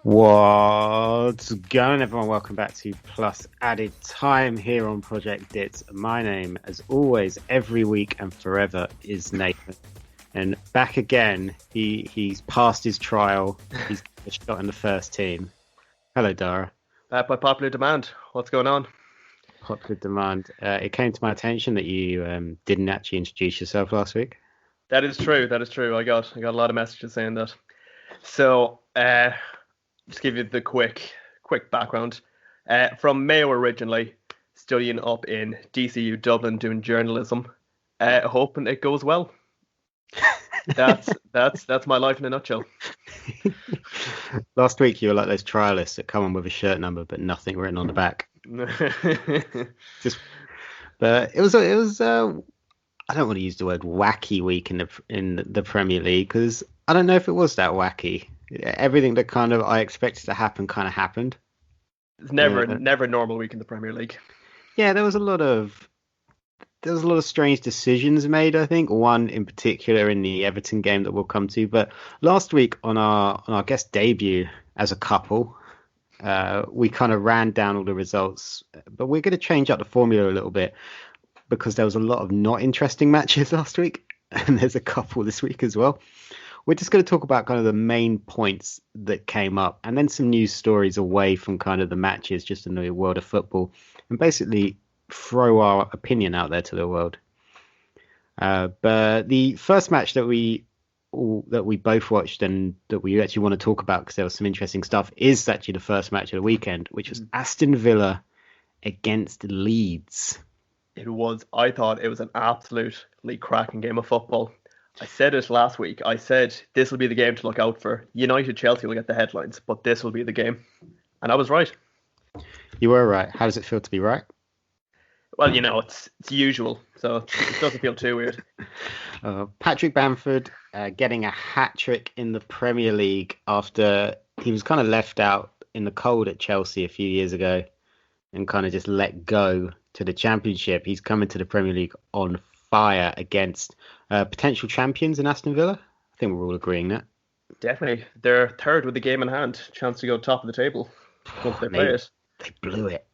What's going, everyone? Welcome back to Plus Added Time here on Project Dits. My name, as always, every week and forever, is Nathan. And back again, he's passed his trial. He's got a shot in the first team. Hello, Darragh. By popular demand. What's going on? Popular demand. It came to my attention that you didn't actually introduce yourself last week. That is true. I got a lot of messages saying that. So, just give you the quick background. From Mayo originally, studying up in DCU Dublin, doing journalism. Hoping it goes well. That's my life in a nutshell. Last week you were like those trialists that come on with a shirt number but nothing written on the back. But it was I don't want to use the word wacky week in the Premier League, because I don't know if it was that wacky. Everything that kind of I expected to happen kind of happened. It's never a normal week in the Premier League. Yeah, there was a lot of strange decisions made, I think. One in particular in the Everton game that we'll come to. But last week on our guest debut as a couple, we kind of ran down all the results. But we're going to change up the formula a little bit, because there was a lot of not interesting matches last week. And there's a couple this week as well. We're just going to talk about kind of the main points that came up, and then some news stories away from kind of the matches, just in the world of football, and basically throw our opinion out there to the world. But the first match that we both watched and that we actually want to talk about, because there was some interesting stuff, is actually the first match of the weekend, which was Aston Villa against Leeds. I thought it was an absolutely cracking game of football. I said it last week. I said this will be the game to look out for. United Chelsea will get the headlines, but this will be the game. And I was right. You were right. How does it feel to be right? Well, it's usual, so it doesn't feel too weird. Patrick Bamford getting a hat-trick in the Premier League after he was kind of left out in the cold at Chelsea a few years ago and kind of just let go to the Championship. He's coming to the Premier League on fire against potential champions in Aston Villa. I think we're all agreeing that. Definitely. They're third with the game in hand. Chance to go top of the table once they play it. They blew it.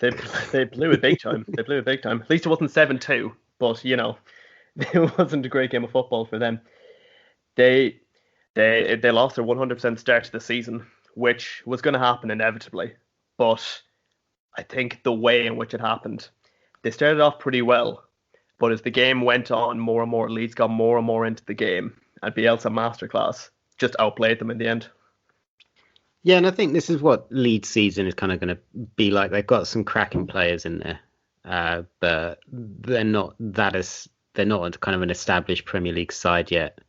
They blew it big time. They blew it big time. At least it wasn't 7-2, but it wasn't a great game of football for them. They lost their 100% start to the season, which was going to happen inevitably. But I think the way in which it happened, they started off pretty well, but as the game went on, more and more Leeds got more and more into the game, and Bielsa masterclass just outplayed them in the end. Yeah, and I think this is what Leeds season is kind of going to be like. They've got some cracking players in there, but they're not kind of an established Premier League side yet.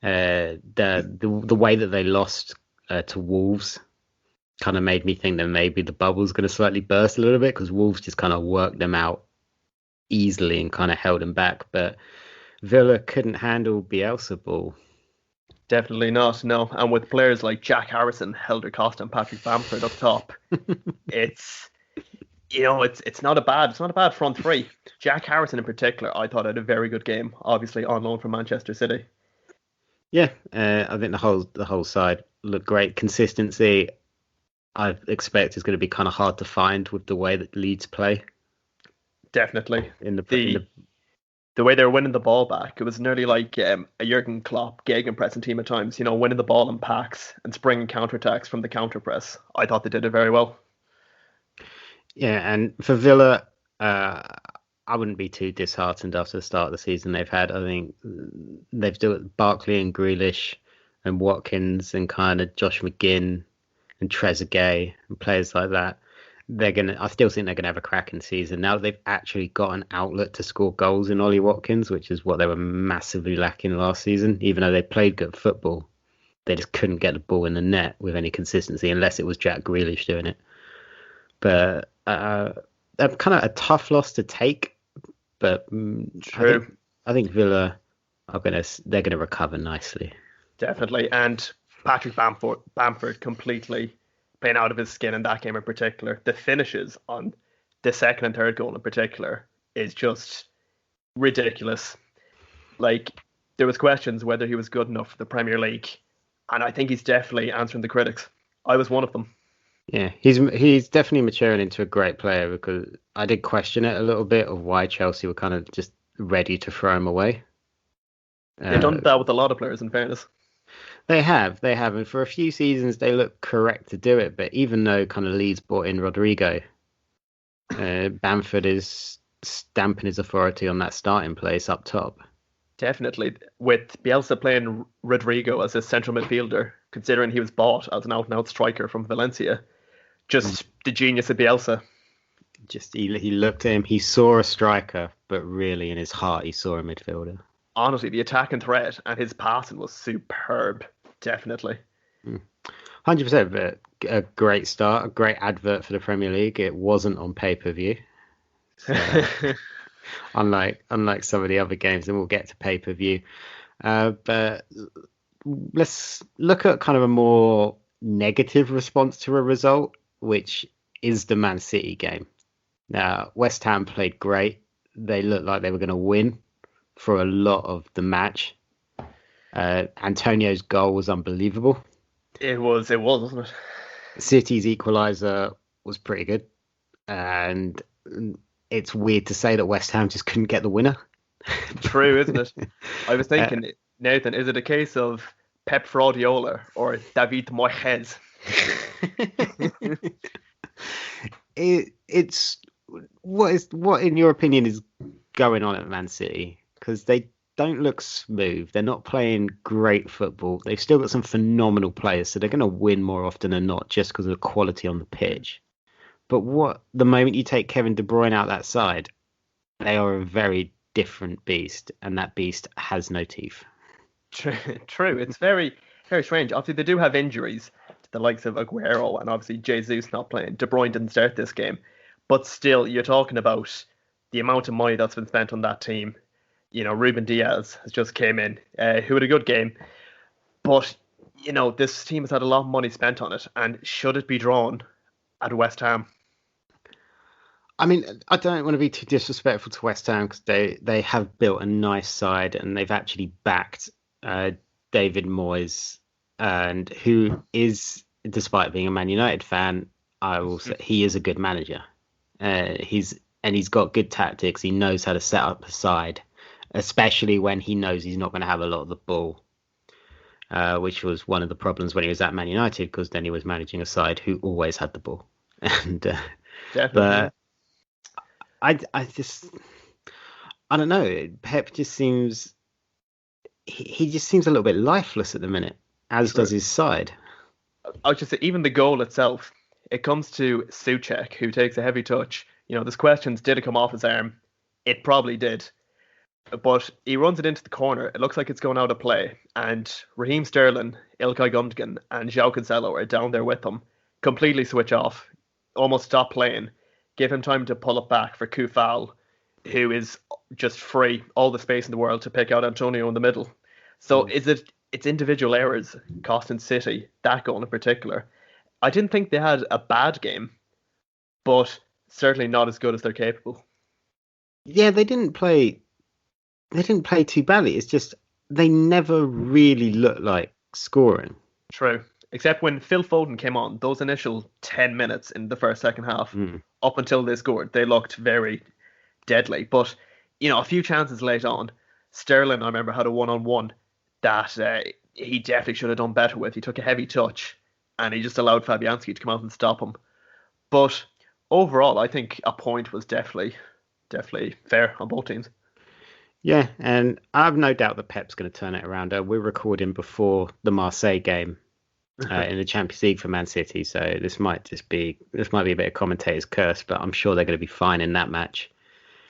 The way that they lost to Wolves kind of made me think that maybe the bubble's going to slightly burst a little bit, because Wolves just kind of worked them out easily and kind of held them back. But Villa couldn't handle Bielsa ball. Definitely not, no. And with players like Jack Harrison, Helder Costa, and Patrick Bamford up top, it's not a bad front three. Jack Harrison in particular, I thought had a very good game. Obviously on loan from Manchester City. Yeah, I think the whole side looked great. Consistency, I expect, is going to be kind of hard to find with the way that Leeds play. Definitely. The way they were winning the ball back, it was nearly like a Jurgen Klopp gegenpressing team at times, winning the ball in packs and springing counterattacks from the counter press. I thought they did it very well. Yeah, and for Villa, I wouldn't be too disheartened after the start of the season they've had. I think they've done Barkley and Grealish and Watkins and kind of Josh McGinn and Trezeguet and players like that. I still think they're gonna have a cracking season. Now they've actually got an outlet to score goals in Ollie Watkins, which is what they were massively lacking last season. Even though they played good football, they just couldn't get the ball in the net with any consistency, unless it was Jack Grealish doing it. But kind of a tough loss to take. But true. I think Villa they're gonna recover nicely. Definitely, and Patrick Bamford completely playing out of his skin in that game in particular. The finishes on the second and third goal in particular is just ridiculous. Like, there was questions whether he was good enough for the Premier League, and I think he's definitely answering the critics. I was one of them. Yeah, he's definitely maturing into a great player because I did question it a little bit of why Chelsea were kind of just ready to throw him away. They've Uh, done that with a lot of players, in fairness. they have, and for a few seasons they look correct to do it. But even though kind of Leeds brought in Rodrigo, Bamford is stamping his authority on that starting place up top. Definitely. With Bielsa playing Rodrigo as a central midfielder, considering he was bought as an out-and-out striker from Valencia, Mm. just the genius of Bielsa. Just he looked at him, he saw a striker, but really in his heart he saw a midfielder. Honestly, the attack and threat and his passing was superb. Definitely. 100%, but a great start, a great advert for the Premier League. It wasn't on pay-per-view. So, unlike some of the other games, and we'll get to pay-per-view. But let's look at kind of a more negative response to a result, which is the Man City game. Now, West Ham played great. They looked like they were going to win for a lot of the match. Antonio's goal was unbelievable. It was, wasn't it? City's equaliser was pretty good. And it's weird to say that West Ham just couldn't get the winner. True, isn't it? I was thinking, Nathan, is it a case of Pep Fraudiola or David Moyes? It's what in your opinion is going on at Man City? Because they don't look smooth. They're not playing great football. They've still got some phenomenal players, so they're going to win more often than not just because of the quality on the pitch. But the moment you take Kevin De Bruyne out that side, they are a very different beast, and that beast has no teeth. True. It's very, very strange. Obviously, they do have injuries to the likes of Aguero and obviously Jesus not playing. De Bruyne didn't start this game. But still, you're talking about the amount of money that's been spent on that team. You know, Ruben Diaz has just came in, who had a good game. But, you know, this team has had a lot of money spent on it. And should it be drawn at West Ham? I mean, I don't want to be too disrespectful to West Ham because they have built a nice side and they've actually backed David Moyes, and who is, despite being a Man United fan, I will say he is a good manager. He's got good tactics. He knows how to set up a side, especially when he knows he's not going to have a lot of the ball, which was one of the problems when he was at Man United, because then he was managing a side who always had the ball. And but I don't know. Pep just seems he just seems a little bit lifeless at the minute, as does his side. I would just say even the goal itself, it comes to Souček, who takes a heavy touch. You know, there's questions, did it come off his arm? It probably did. But he runs it into the corner. It looks like it's going out of play. And Raheem Sterling, Ilkay Gundogan, and João Cancelo are down there with him. Completely switch off. Almost stop playing. Give him time to pull it back for Koufal, who is just free, all the space in the world to pick out Antonio in the middle. So it's individual errors costing City, that goal in particular. I didn't think they had a bad game, but certainly not as good as they're capable. Yeah, they didn't play too badly. It's just they never really looked like scoring. True. Except when Phil Foden came on, those initial 10 minutes in the second half, up until they scored, they looked very deadly. But, you know, a few chances late on, Sterling, I remember, had a one-on-one that he definitely should have done better with. He took a heavy touch, and he just allowed Fabianski to come out and stop him. But overall, I think a point was definitely fair on both teams. Yeah, and I have no doubt that Pep's going to turn it around. We're recording before the Marseille game in the Champions League for Man City, so this might be a bit of commentator's curse, but I'm sure they're going to be fine in that match.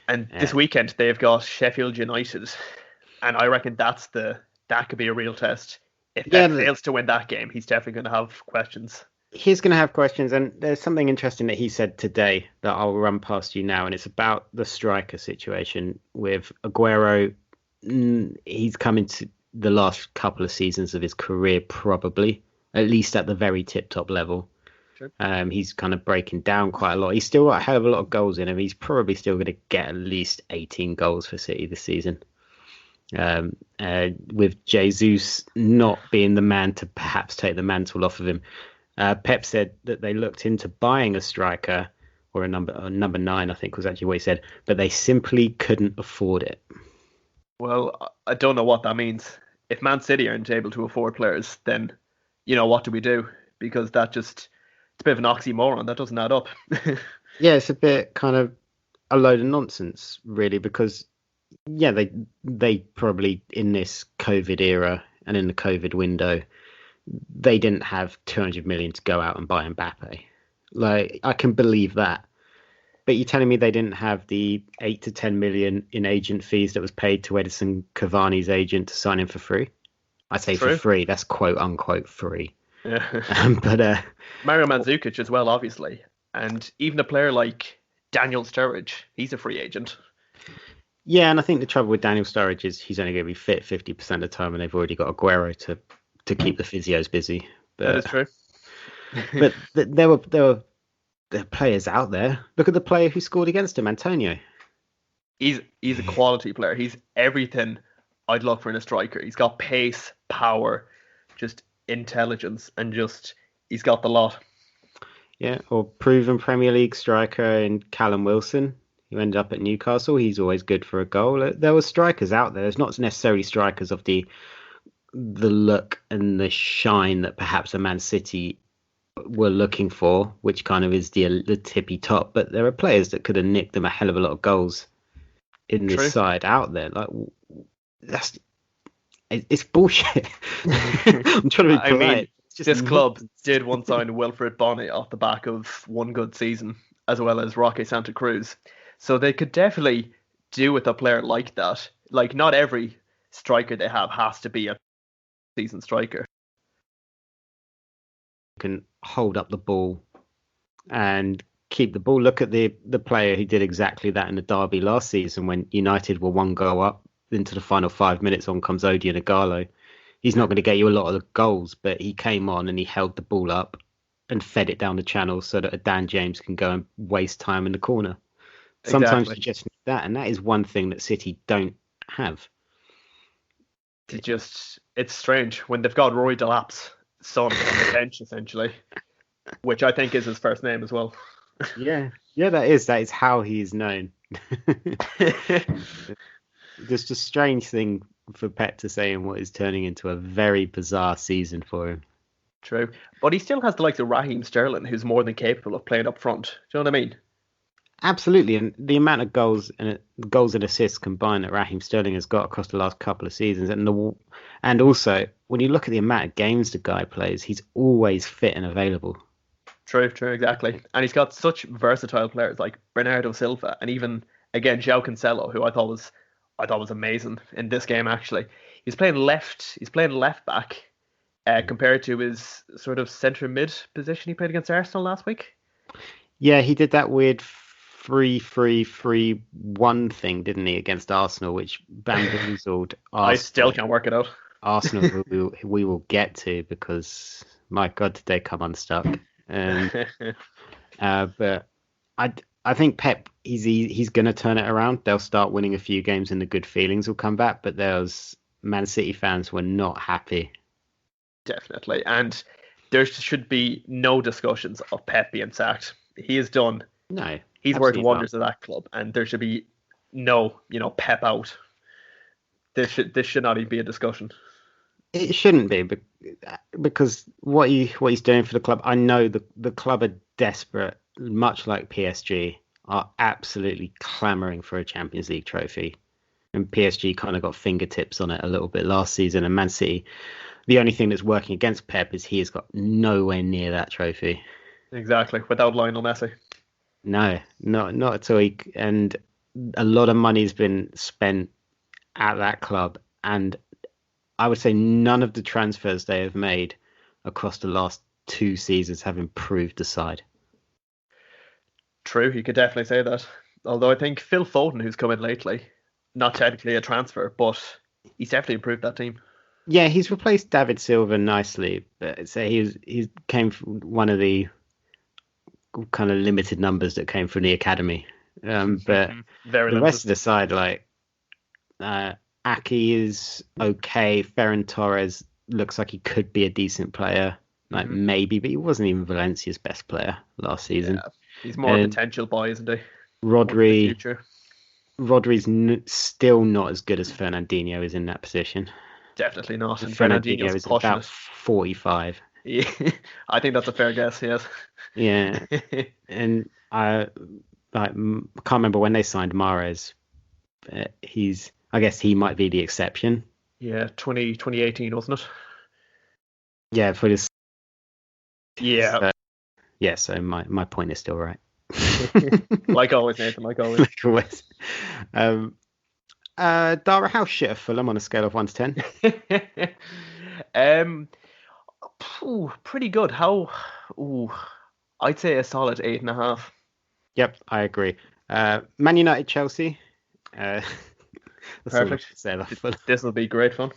And this weekend they've got Sheffield United, and I reckon that could be a real test. If Pep fails to win that game, he's definitely going to have questions. He's going to have questions, and there's something interesting that he said today that I'll run past you now, and it's about the striker situation with Aguero. He's coming to the last couple of seasons of his career, probably, at least at the very tip-top level. Sure. He's kind of breaking down quite a lot. He's still got a hell of a lot of goals in him. He's probably still going to get at least 18 goals for City this season. With Jesus not being the man to perhaps take the mantle off of him. Pep said that they looked into buying a striker or a number nine, I think was actually what he said, but they simply couldn't afford it. Well, I don't know what that means. If Man City aren't able to afford players, then what do we do? Because it's a bit of an oxymoron. That doesn't add up. Yeah, it's a bit kind of a load of nonsense, really, because yeah, they probably in this COVID era and in the COVID window, they didn't have 200 million to go out and buy Mbappe. Like, I can believe that. But you're telling me they didn't have the 8 to 10 million in agent fees that was paid to Edison Cavani's agent to sign him for free? I say for True. free. That's quote unquote free. Yeah. But Mario Mandzukic as well, obviously, and even a player like Daniel Sturridge, he's a free agent. yeah, and I think the trouble with Daniel Sturridge is he's only going to be fit 50% of the time, and they've already got Aguero to keep the physios busy. That is But true. there are players out there. Look at the player who scored against him, Antonio. He's a quality player. He's everything I'd look for in a striker. He's got pace, power, just intelligence, and just he's got the lot. Yeah, or proven Premier League striker in Callum Wilson, who ended up at Newcastle. He's always good for a goal. There were strikers out there. There's not necessarily strikers of the look and the shine that perhaps a Man City were looking for, which kind of is the tippy top. But there are players that could have nicked them a hell of a lot of goals in this True. side out there. Like that's it's bullshit. I'm trying to be I mean, polite. It's just this club did once sign Wilfred Bonny off the back of one good season, as well as Roque Santa Cruz. So they could definitely do with a player like that. Like, not every striker they have has to be a season striker. can hold up the ball and keep the ball. Look at the player who did exactly that in the derby last season when United were one goal up into the final 5 minutes. On comes Odion Ighalo. He's not going to get you a lot of the goals, but he came on and he held the ball up and fed it down the channel so that a Dan James can go and waste time in the corner. Sometimes Exactly. you just need that, and that is one thing that City don't have. It's strange when they've got Roy Delap's son on the bench, essentially, which I think is his first name as well. Yeah, yeah, that is how he is known. Just a strange thing for Pep to say in what is turning into a very bizarre season for him. True. But he still has the likes of Raheem Sterling, who's more than capable of playing up front. Do you know what I mean? Absolutely, and the amount of goals and assists combined that Raheem Sterling has got across the last couple of seasons, and also when you look at the amount of games the guy plays, he's always fit and available. True, exactly. And he's got such versatile players like Bernardo Silva and even again João Cancelo, who I thought was amazing in this game actually. He's playing left back compared to his sort of centre mid position he played against Arsenal last week. Yeah, he did that weird 3-3-3-1 thing, didn't he, against Arsenal, which bamboozled I still Arsenal. can't work it out. Arsenal, who we will get to because my God, did they come unstuck? But I think Pep, he's going to turn it around. They'll start winning a few games, and the good feelings will come back. But those Man City fans were not happy. Definitely. And there should be no discussions of Pep being sacked. He is done. No, He's worked absolutely wonders not. at that club, and there should be no, Pep out. This should not even be a discussion. It shouldn't be, because what he's doing for the club. I know the club are desperate, much like PSG, are absolutely clamoring for a Champions League trophy. And PSG kind of got fingertips on it a little bit last season. And Man City, the only thing that's working against Pep is he has got nowhere near that trophy. Exactly. Without Lionel Messi. No, not at all. And a lot of money's been spent at that club, and I would say none of the transfers they have made across the last 2 seasons have improved the side. True, you could definitely say that. Although I think Phil Foden, who's come in lately, not technically a transfer, but he's definitely improved that team. Yeah, he's replaced David Silva nicely, but so he came from one of the kind of limited numbers that came from the academy. But Very the limited. rest of the side, like Aki is okay. Ferran Torres looks like he could be a decent player. like maybe, but he wasn't even Valencia's best player last season. Yeah, he's more a And potential boy, isn't he? More for the Rodri, future. Still not as good as Fernandinho is in that position. Definitely not. And Fernandinho Fernandinho's is pushing about it. 45. Yeah, I think that's a fair guess. Yes. Yeah, and I can't remember when they signed Mahrez. I guess he might be the exception. Yeah, 2018, wasn't it? Yeah, for this. Yeah. Yeah, so my point is still right. Like always, Nathan. Like always. Like always. Darragh, how shit are Fulham on a scale of 1 to 10? Pretty good. Ooh, I'd say a solid 8.5. Yep, I agree. Man United, Chelsea. That's all I Perfect. can say about Fulham. This will be great fun.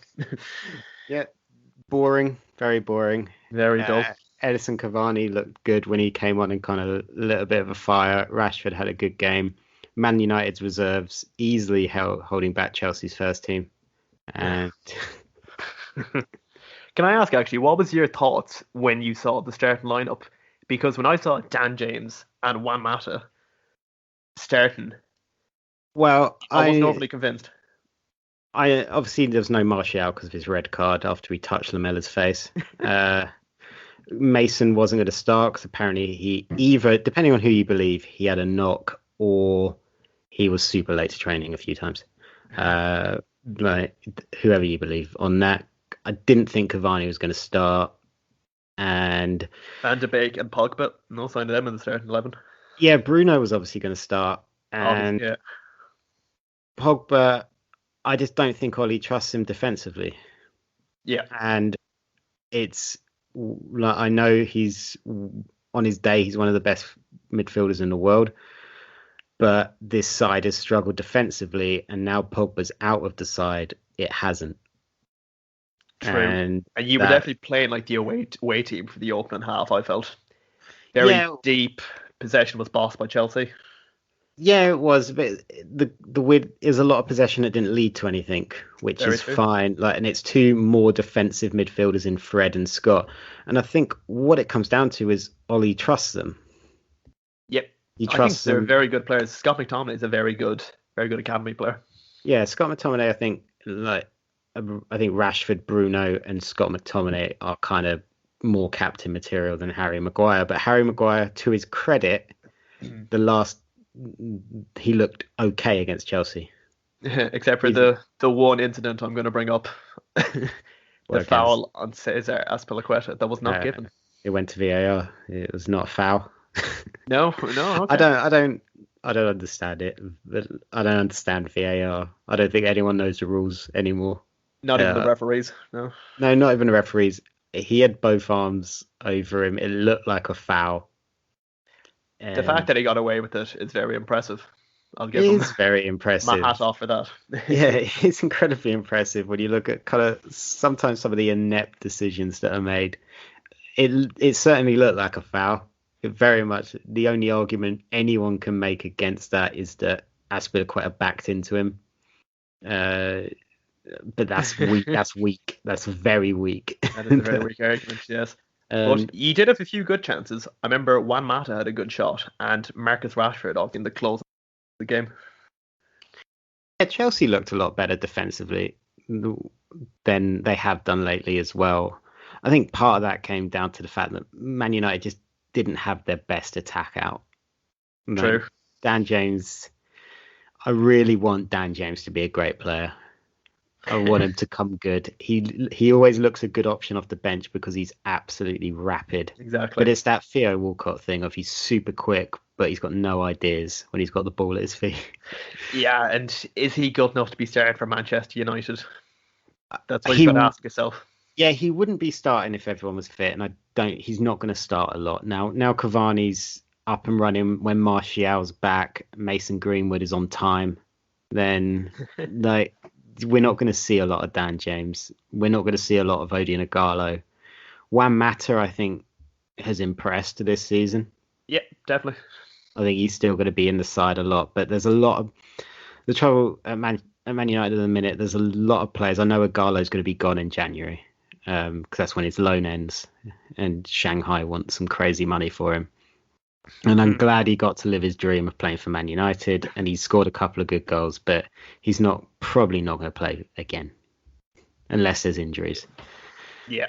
Yeah, boring, very boring. Very dull. Edison Cavani looked good when he came on and kind of lit a bit of a fire. Rashford had a good game. Man United's reserves easily holding back Chelsea's first team. And Can I ask actually, what was your thoughts when you saw the starting lineup? Because when I saw Dan James and Juan Mata starting, well, I wasn't overly convinced. I obviously there was no Martial because of his red card after he touched Lamella's face. Mason wasn't going to start because apparently he either, depending on who you believe, he had a knock or he was super late to training a few times. Like whoever you believe on that, I didn't think Cavani was going to start, and Van de Beek and Pogba, no sign of them in the starting 11. yeah, Bruno was obviously going to start, and Obviously, yeah. Pogba, I just don't think Ollie trusts him defensively. Yeah. And it's like I know he's on his day, he's one of the best midfielders in the world, but this side has struggled defensively, and now Pogba's out of the side, it hasn't. True. And you were definitely playing like the away team for the opening half, I felt. Very deep possession was bossed by Chelsea. Yeah, it was, but the weird is a lot of possession that didn't lead to anything, which is fine. Like, and it's two more defensive midfielders in Fred and Scott, and I think what it comes down to is Ollie trusts them. Yep, he trusts them. They're very good players. Scott McTominay is a very good academy player. Yeah, Scott McTominay. I think Rashford, Bruno, and Scott McTominay are kind of more captain material than Harry Maguire. But Harry Maguire, to his credit, he looked okay against Chelsea. Except for the one incident I'm going to bring up. The foul on Cesar Azpilicueta that was not given. It went to VAR. It was not a foul. No. Okay. I don't understand it. But I don't understand VAR. I don't think anyone knows the rules anymore. Not even the referees. No, not even the referees. He had both arms over him. It looked like a foul. The fact that he got away with it is very impressive. I'll give him very impressive. My hat off for that. Yeah, it's incredibly impressive when you look at kind of sometimes some of the inept decisions that are made. It certainly looked like a foul. It very much. The only argument anyone can make against that is that Azpilicueta backed into him. But that's weak. That's weak. That's very weak. That is a very weak argument, yes. But you did have a few good chances. I remember Juan Mata had a good shot, and Marcus Rashford off in the close of the game. Yeah, Chelsea looked a lot better defensively than they have done lately as well. I think part of that came down to the fact that Man United just didn't have their best attack out. True. Dan James, I really want Dan James to be a great player. I want him to come good. He always looks a good option off the bench because he's absolutely rapid. Exactly. But it's that Theo Walcott thing of he's super quick, but he's got no ideas when he's got the ball at his feet. Yeah, and is he good enough to be starting for Manchester United? That's what you've got to ask yourself. Yeah, he wouldn't be starting if everyone was fit, and he's not going to start a lot. Now Cavani's up and running, when Martial's back, Mason Greenwood is on time, then we're not going to see a lot of Dan James. We're not going to see a lot of Odion Ighalo. Juan Mata, I think, has impressed this season. Yeah, definitely. I think he's still going to be in the side a lot, but there's a lot of the trouble at Man United at the minute. There's a lot of players. I know Ighalo's going to be gone in January. because that's when his loan ends, and Shanghai wants some crazy money for him. And I'm glad he got to live his dream of playing for Man United, and he scored a couple of good goals, but he's probably not going to play again unless there's injuries. Yeah.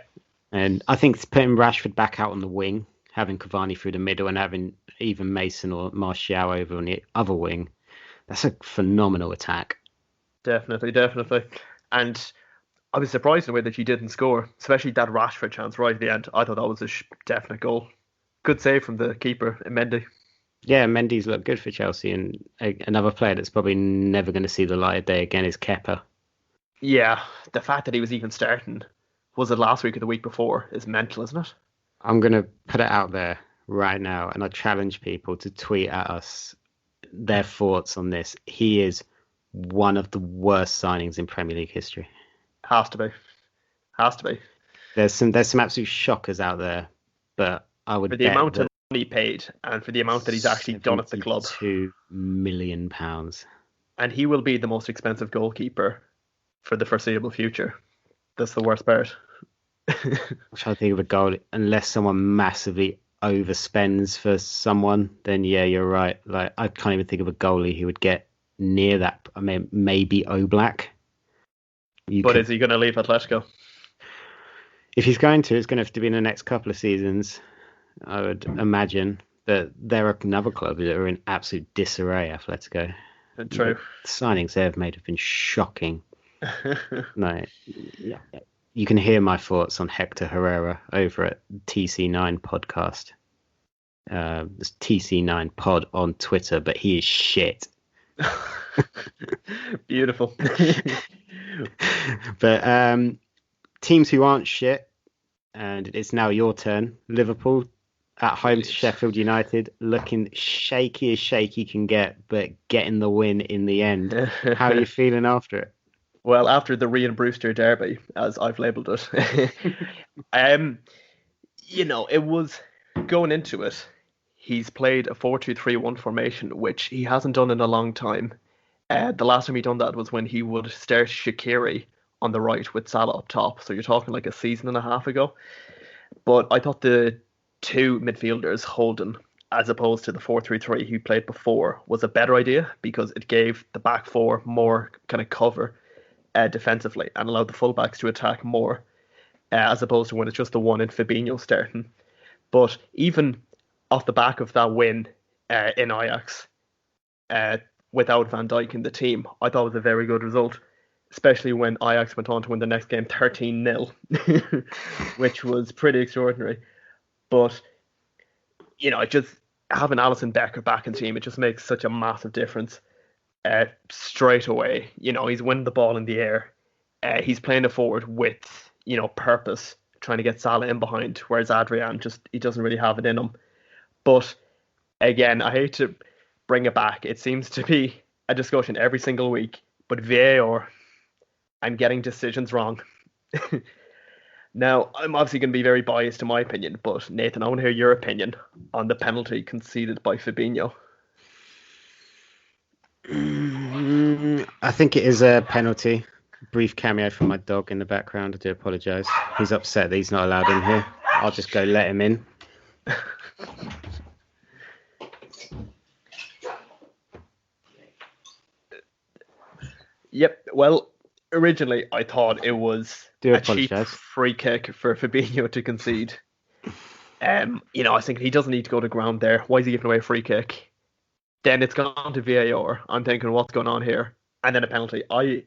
And I think putting Rashford back out on the wing, having Cavani through the middle, and having even Mason or Martial over on the other wing, that's a phenomenal attack. Definitely. And I was surprised in the way that he didn't score, especially that Rashford chance right at the end. I thought that was a definite goal. Good save from the keeper, Mendy. Yeah, Mendy's looked good for Chelsea, and another player that's probably never going to see the light of day again is Kepa. Yeah, the fact that he was even starting, was it last week or the week before, is mental, isn't it? I'm going to put it out there right now, and I challenge people to tweet at us their thoughts on this. He is one of the worst signings in Premier League history. Has to be. There's some absolute shockers out there, but I would for the bet amount that of money paid and for the amount that he's actually done at the club. £2 million. And he will be the most expensive goalkeeper for the foreseeable future. That's the worst part. I'm trying to think of a goal. Unless someone massively overspends for someone, then yeah, you're right. Like, I can't even think of a goalie who would get near that. I mean, maybe Oblak. Is he going to leave Atletico? If he's going to, it's going to have to be in the next couple of seasons, I would imagine. But there are another clubs that are in absolute disarray, Atletico. True. The signings they have made have been shocking. No, you can hear my thoughts on Hector Herrera over at TC9 podcast. It's TC9 pod on Twitter, but he is shit. Beautiful. But teams who aren't shit, and it's now your turn. Liverpool at home to Sheffield United, looking shaky as shaky can get, but getting the win in the end. How are you feeling after it? Well, after the Ryan Brewster derby, as I've labelled it, it was going into it. He's played a 4-2-3-1 formation, which he hasn't done in a long time. The last time he done that was when he would start Shaqiri on the right with Salah up top. So you're talking like a season and a half ago. But I thought the two midfielders holding, as opposed to the 4-3-3 he played before, was a better idea because it gave the back four more kind of cover defensively and allowed the fullbacks to attack more, as opposed to when it's just the one in Fabinho starting. But even off the back of that win in Ajax, without Van Dijk in the team, I thought it was a very good result, especially when Ajax went on to win the next game 13-0, which was pretty extraordinary. But, just having Alisson Becker back in the team, it just makes such a massive difference. Straight away, he's winning the ball in the air. He's playing it forward with, purpose, trying to get Salah in behind, whereas Adrian he doesn't really have it in him. But again, I hate to bring it back. It seems to be a discussion every single week, but VAR and getting decisions wrong. Now, I'm obviously going to be very biased to my opinion, but Nathan, I want to hear your opinion on the penalty conceded by Fabinho. I think it is a penalty. Brief cameo from my dog in the background. I do apologise. He's upset that he's not allowed in here. I'll just go let him in. Yep. Well, originally I thought it was a cheap apologise. Free kick for Fabinho to concede. I was thinking he doesn't need to go to ground there. Why is he giving away a free kick? Then it's gone to VAR. I'm thinking, what's going on here? And then a penalty. I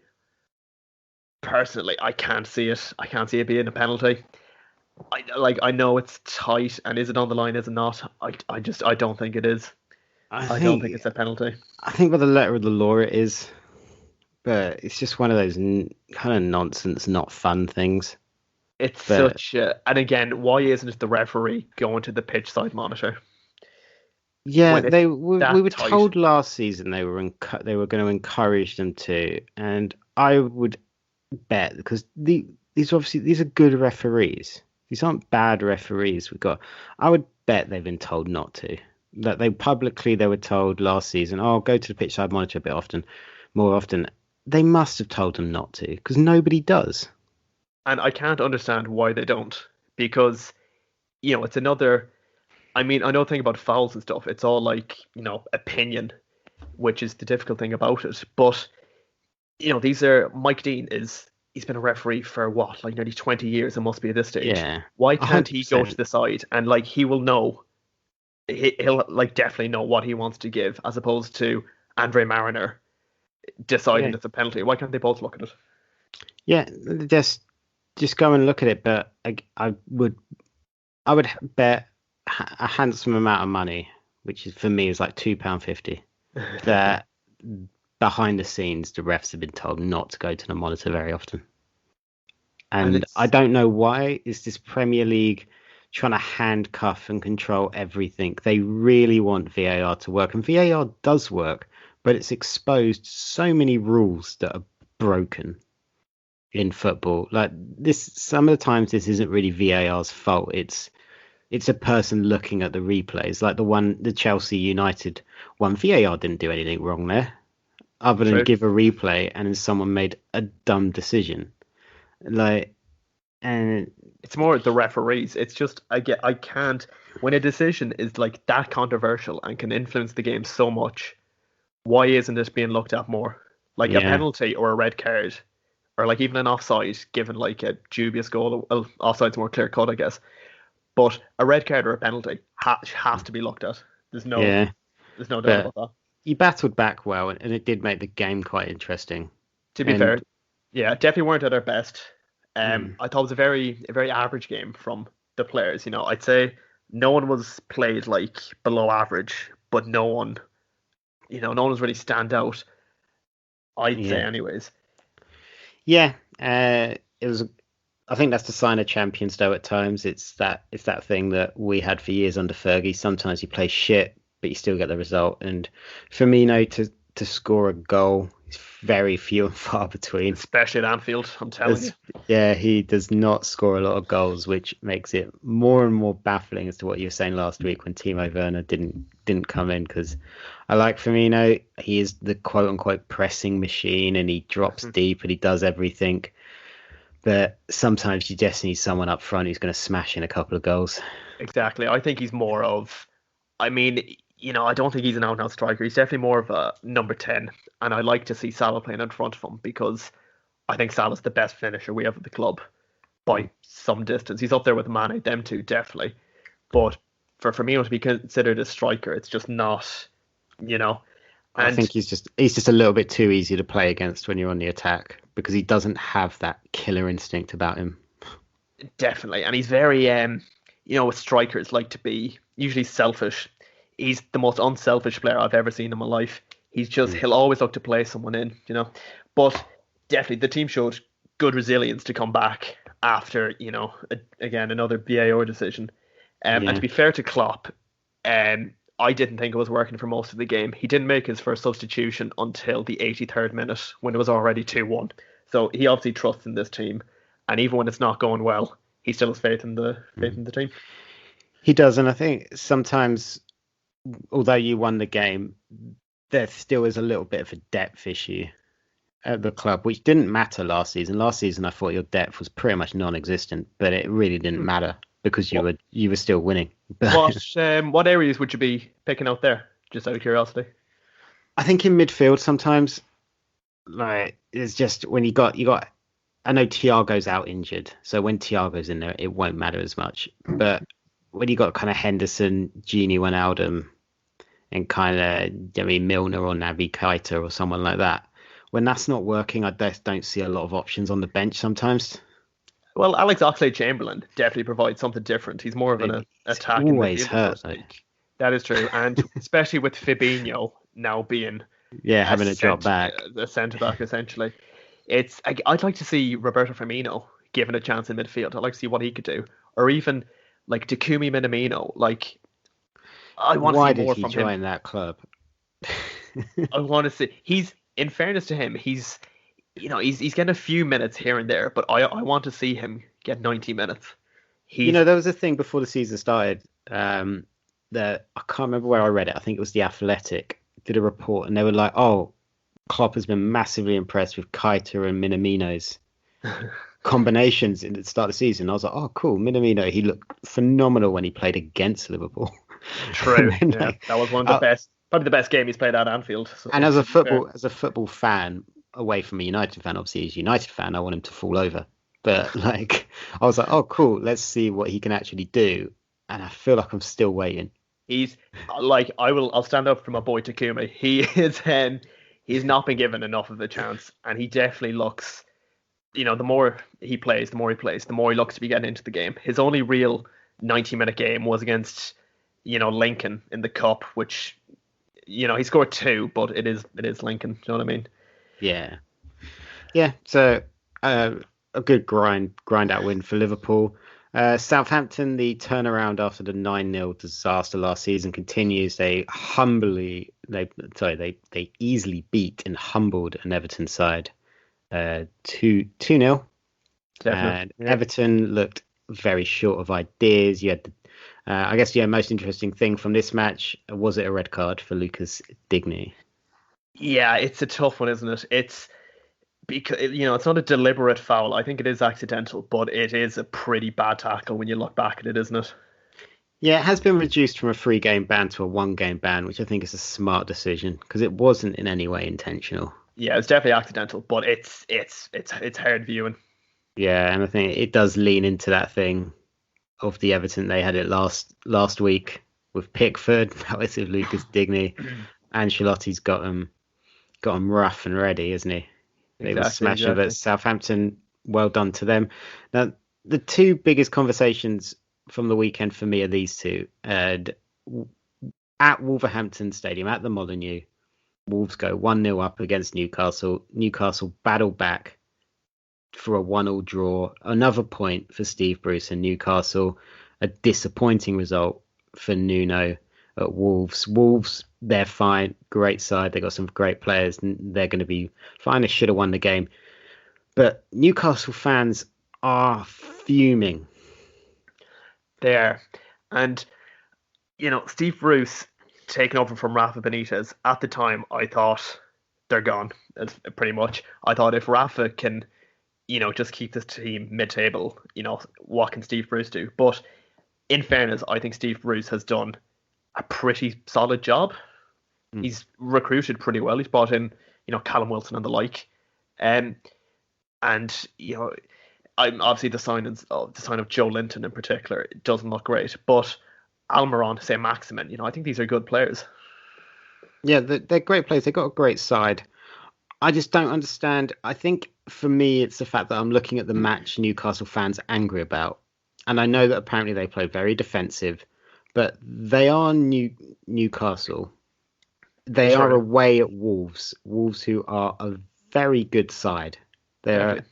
can't see it. I can't see it being a penalty. I know it's tight, and is it on the line? Is it not? I don't think it is. I don't think it's a penalty. I think by the letter of the law it is, but it's just one of those kind of nonsense, not fun things. It's such and again, why isn't it the referee going to the pitch side monitor? Yeah, we were told last season they were going to encourage them to, and I would bet, because these are good referees. These aren't bad referees we've got. I would bet they've been told not to. That they were told last season, "Oh, go to the pitch side monitor a bit more often." They must have told them not to, because nobody does. and I can't understand why they don't, because it's another. I mean, I know the thing about fouls and stuff. It's all like opinion, which is the difficult thing about it. But these are Mike Dean he's been a referee for what, like nearly 20 years. It must be at this stage. Yeah, Why can't he go to 100%. the side and like he will know? He'll like definitely know what he wants to give, as opposed to Andre Mariner deciding Yeah, it's a penalty. Why can't they both look at it? yeah. Just go and look at it. But I would bet a handsome amount of money, which is for me is like £2.50, that behind the scenes the refs have been told not to go to the monitor very often. And And I it's don't know why is this Premier League trying to handcuff and control everything. They really want VAR to work, and VAR does work, but it's exposed so many rules that are broken in football. Like this, some of the times this isn't really VAR's fault. It's a person looking at the replays, like the Chelsea United one. VAR didn't do anything wrong there, other than true. give a replay and then someone made a dumb decision. Like, and It's more the referees. It's just I can't, when a decision is like that controversial and can influence the game so much. Why isn't it being looked at more? Like a yeah, penalty or a red card, or like even an offside, given like a dubious goal. Well, offside's more clear cut, I guess. But a red card or a penalty has to be looked at. There's no yeah. there's no doubt But about that. he battled back well, and it did make the game quite interesting. To be fair, And yeah, definitely weren't at their best. mm, I thought it was a very average game from the players. I'd say no one was played like below average, but no one was really stand out. I'd say, yeah, anyways. yeah. It was. I think that's the sign of champions, though. At times, it's that thing that we had for years under Fergie. Sometimes you play shit, but you still get the result. And Firmino to score a goal is very few and far between. Especially at Anfield, I'm telling you. Yeah, he does not score a lot of goals, which makes it more and more baffling as to what you were saying last week when Timo Werner didn't come in. Because I like Firmino. He is the quote unquote pressing machine, and he drops deep and he does everything. But sometimes you just need someone up front who's going to smash in a couple of goals. Exactly. I think he's more of, I mean, I don't think he's an out-and-out striker. He's definitely more of a number 10. And I like to see Salah playing in front of him because I think Salah's the best finisher we have at the club by some distance. He's up there with Mane, them two, definitely. But for Firmino to be considered a striker, it's just not, you know. I And think he's just a little bit too easy to play against when you're on the attack because he doesn't have that killer instinct about him. definitely, and he's very, with strikers like to be usually selfish. He's the most unselfish player I've ever seen in my life. He'll always look to play someone in. But definitely the team showed good resilience to come back after, again, another VAR decision. And to Yeah. be fair to Klopp, I didn't think it was working for most of the game. He didn't make his first substitution until the 83rd minute when it was already 2-1. So he obviously trusts in this team. And even when it's not going well, he still has faith in the team. He does, and I think sometimes, although you won the game, there still is a little bit of a depth issue at the club, which didn't matter last season. Last season, I thought your depth was pretty much non-existent, but it really didn't matter because you were still winning. But What areas would you be picking out there? Just out of curiosity. I think in midfield sometimes, like it's just when you got. I know Thiago's out injured, so when Thiago's in there, it won't matter as much. But when you got kind of Henderson, Gini Wijnaldum, and kind of Milner or Naby Keita or someone like that, when that's not working, I just don't see a lot of options on the bench sometimes. Well, Alex Oxlade-Chamberlain definitely provides something different. He's more of an It's attacking always midfielder, so hurt to though. speak. That is true, and especially with Fabinho now being Yeah, having to drop back. a centre back essentially. I'd like to see Roberto Firmino given a chance in midfield. I'd like to see what he could do, or even like Takumi Minamino. Like I want to Why see did more he from him. join that club? I want to see. In fairness to him, he's getting a few minutes here and there, but I want to see him get 90 minutes. There was a thing before the season started that I can't remember where I read it. I think it was The Athletic did a report, and they were like, "Oh, Klopp has been massively impressed with Keita and Minamino's combinations in the start of the season. I was like, oh, cool. Minamino, he looked phenomenal when he played against Liverpool. And True. then, Yeah, that was one of the best, probably the best game he's played at Anfield. So, and to be fair. as a football fan, away from a United fan, obviously as a United fan, I want him to fall over. But like, I was like, oh, cool. Let's see what he can actually do. And I feel like I'm still waiting. He's like, I'll stand up for my boy Takumi. He is, he's not been given enough of a chance, and he definitely looks. The more he plays, the more he looks to be getting into the game. His only real 90-minute game was against, Lincoln in the cup, which, he scored two, but it is Lincoln. You know what I mean? Yeah. Yeah. So a good grind out win for Liverpool. Southampton, the turnaround after the 9-0 disaster last season continues. They easily beat and humbled an Everton side 2-0. And Yeah. Everton looked very short of ideas. You had, I guess, most interesting thing from this match, was it a red card for Lucas Digne? Yeah, it's a tough one, isn't it? It's because it's not a deliberate foul. I think it is accidental, but it is a pretty bad tackle when you look back at it, isn't it? Yeah, it has been reduced from a 3-game ban to a 1-game ban, which I think is a smart decision because it wasn't in any way intentional. Yeah, it's definitely accidental, but it's hard viewing. Yeah, and I think it does lean into that thing of the Everton. They had it last week with Pickford. Now it's with Lucas Digne. Ancelotti's got him rough and ready, isn't he? They were smashing, but Southampton, well done to them. Now, the two biggest conversations from the weekend for me are these two. And at Wolverhampton Stadium, at the Molineux, Wolves go 1-0 up against Newcastle. Newcastle battle back for a 1-1 draw. Another point for Steve Bruce and Newcastle. A disappointing result for Nuno at Wolves. Wolves, they're fine. Great side. They got some great players. And they're going to be fine. They should have won the game. But Newcastle fans are fuming. They are. And, Steve Bruce taking over from Rafa Benitez, at the time, I thought they're gone, pretty much. I thought if Rafa can, just keep this team mid-table, what can Steve Bruce do? But in fairness, I think Steve Bruce has done a pretty solid job. He's recruited pretty well. He's brought in, Callum Wilson and the like. And I'm obviously the sign of Joe Linton in particular, it doesn't look great. But Almiron, St. Maximin, I think these are good players. Yeah, they're great players. They've got a great side. I just don't understand. I think for me, it's the fact that I'm looking at the match Newcastle fans are angry about. And I know that apparently they play very defensive, but they are Newcastle. They are away at Wolves. Wolves, who are a very good side. They're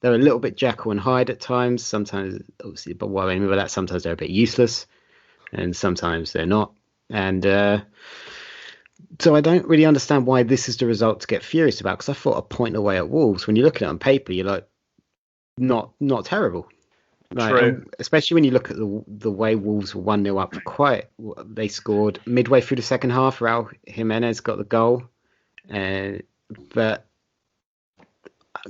a little bit Jekyll and Hyde at times. Sometimes, obviously, but what I mean by that, sometimes they're a bit useless, and sometimes they're not. And so I don't really understand why this is the result to get furious about. Because I thought a point away at Wolves, when you look at it on paper, you're like, not terrible. Like, True. Especially when you look at the way Wolves were 1-0 up. They scored midway through the second half. Raul Jimenez got the goal. But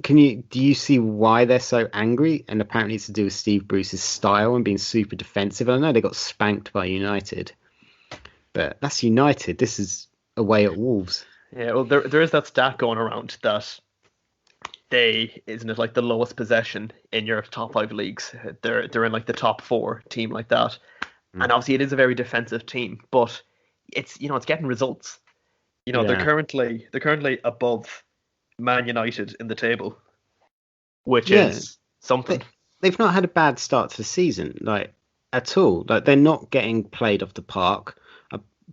do you see why they're so angry? And apparently it's to do with Steve Bruce's style and being super defensive. I know they got spanked by United, but that's United. This is away at Wolves. Yeah, well, there is that stat going around that isn't it like the lowest possession in your top 5 leagues? They're in like the top 4 team like that, and obviously it is a very defensive team, but it's it's getting results. They're currently above Man United in the table, which is something. They've not had a bad start to the season, like at all. Like they're not getting played off the park.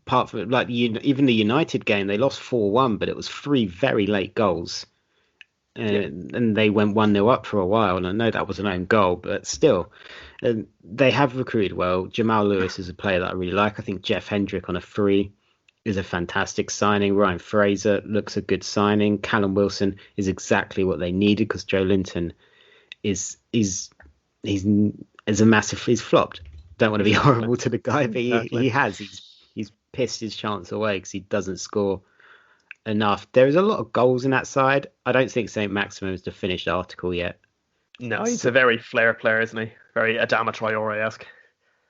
Apart from like even the United game, they lost 4-1, but it was 3 very late goals. And they went 1-0 up for a while, and I know that was an own goal, but still, they have recruited well. Jamal Lewis is a player that I really like. I think Jeff Hendrick on a free is a fantastic signing. Ryan Fraser looks a good signing. Callum Wilson is exactly what they needed because Joe Linton he's flopped. Don't want to be horrible to the guy, but he's pissed his chance away because he doesn't score enough. There is a lot of goals in that side. I don't think St. Maximin is the finished article yet. No, he's So, a very flair player, isn't he? Very Adama Traore-esque.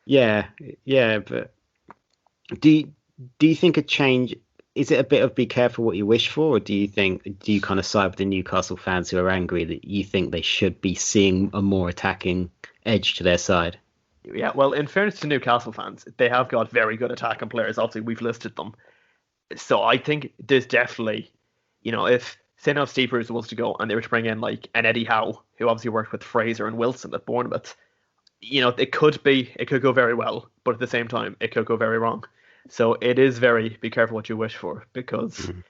yeah, yeah, but do you, do you think a change is it a bit of be careful what you wish for, or do you kind of side with the Newcastle fans who are angry that you think they should be seeing a more attacking edge to their side? Yeah, well, in fairness to Newcastle fans, they have got very good attacking players. Obviously, we've listed them. So I think there's definitely, if say now Steve Bruce was to go and they were to bring in like an Eddie Howe, who obviously worked with Fraser and Wilson at Bournemouth, it could go very well, but at the same time, it could go very wrong. So it is very be careful what you wish for because Mhm.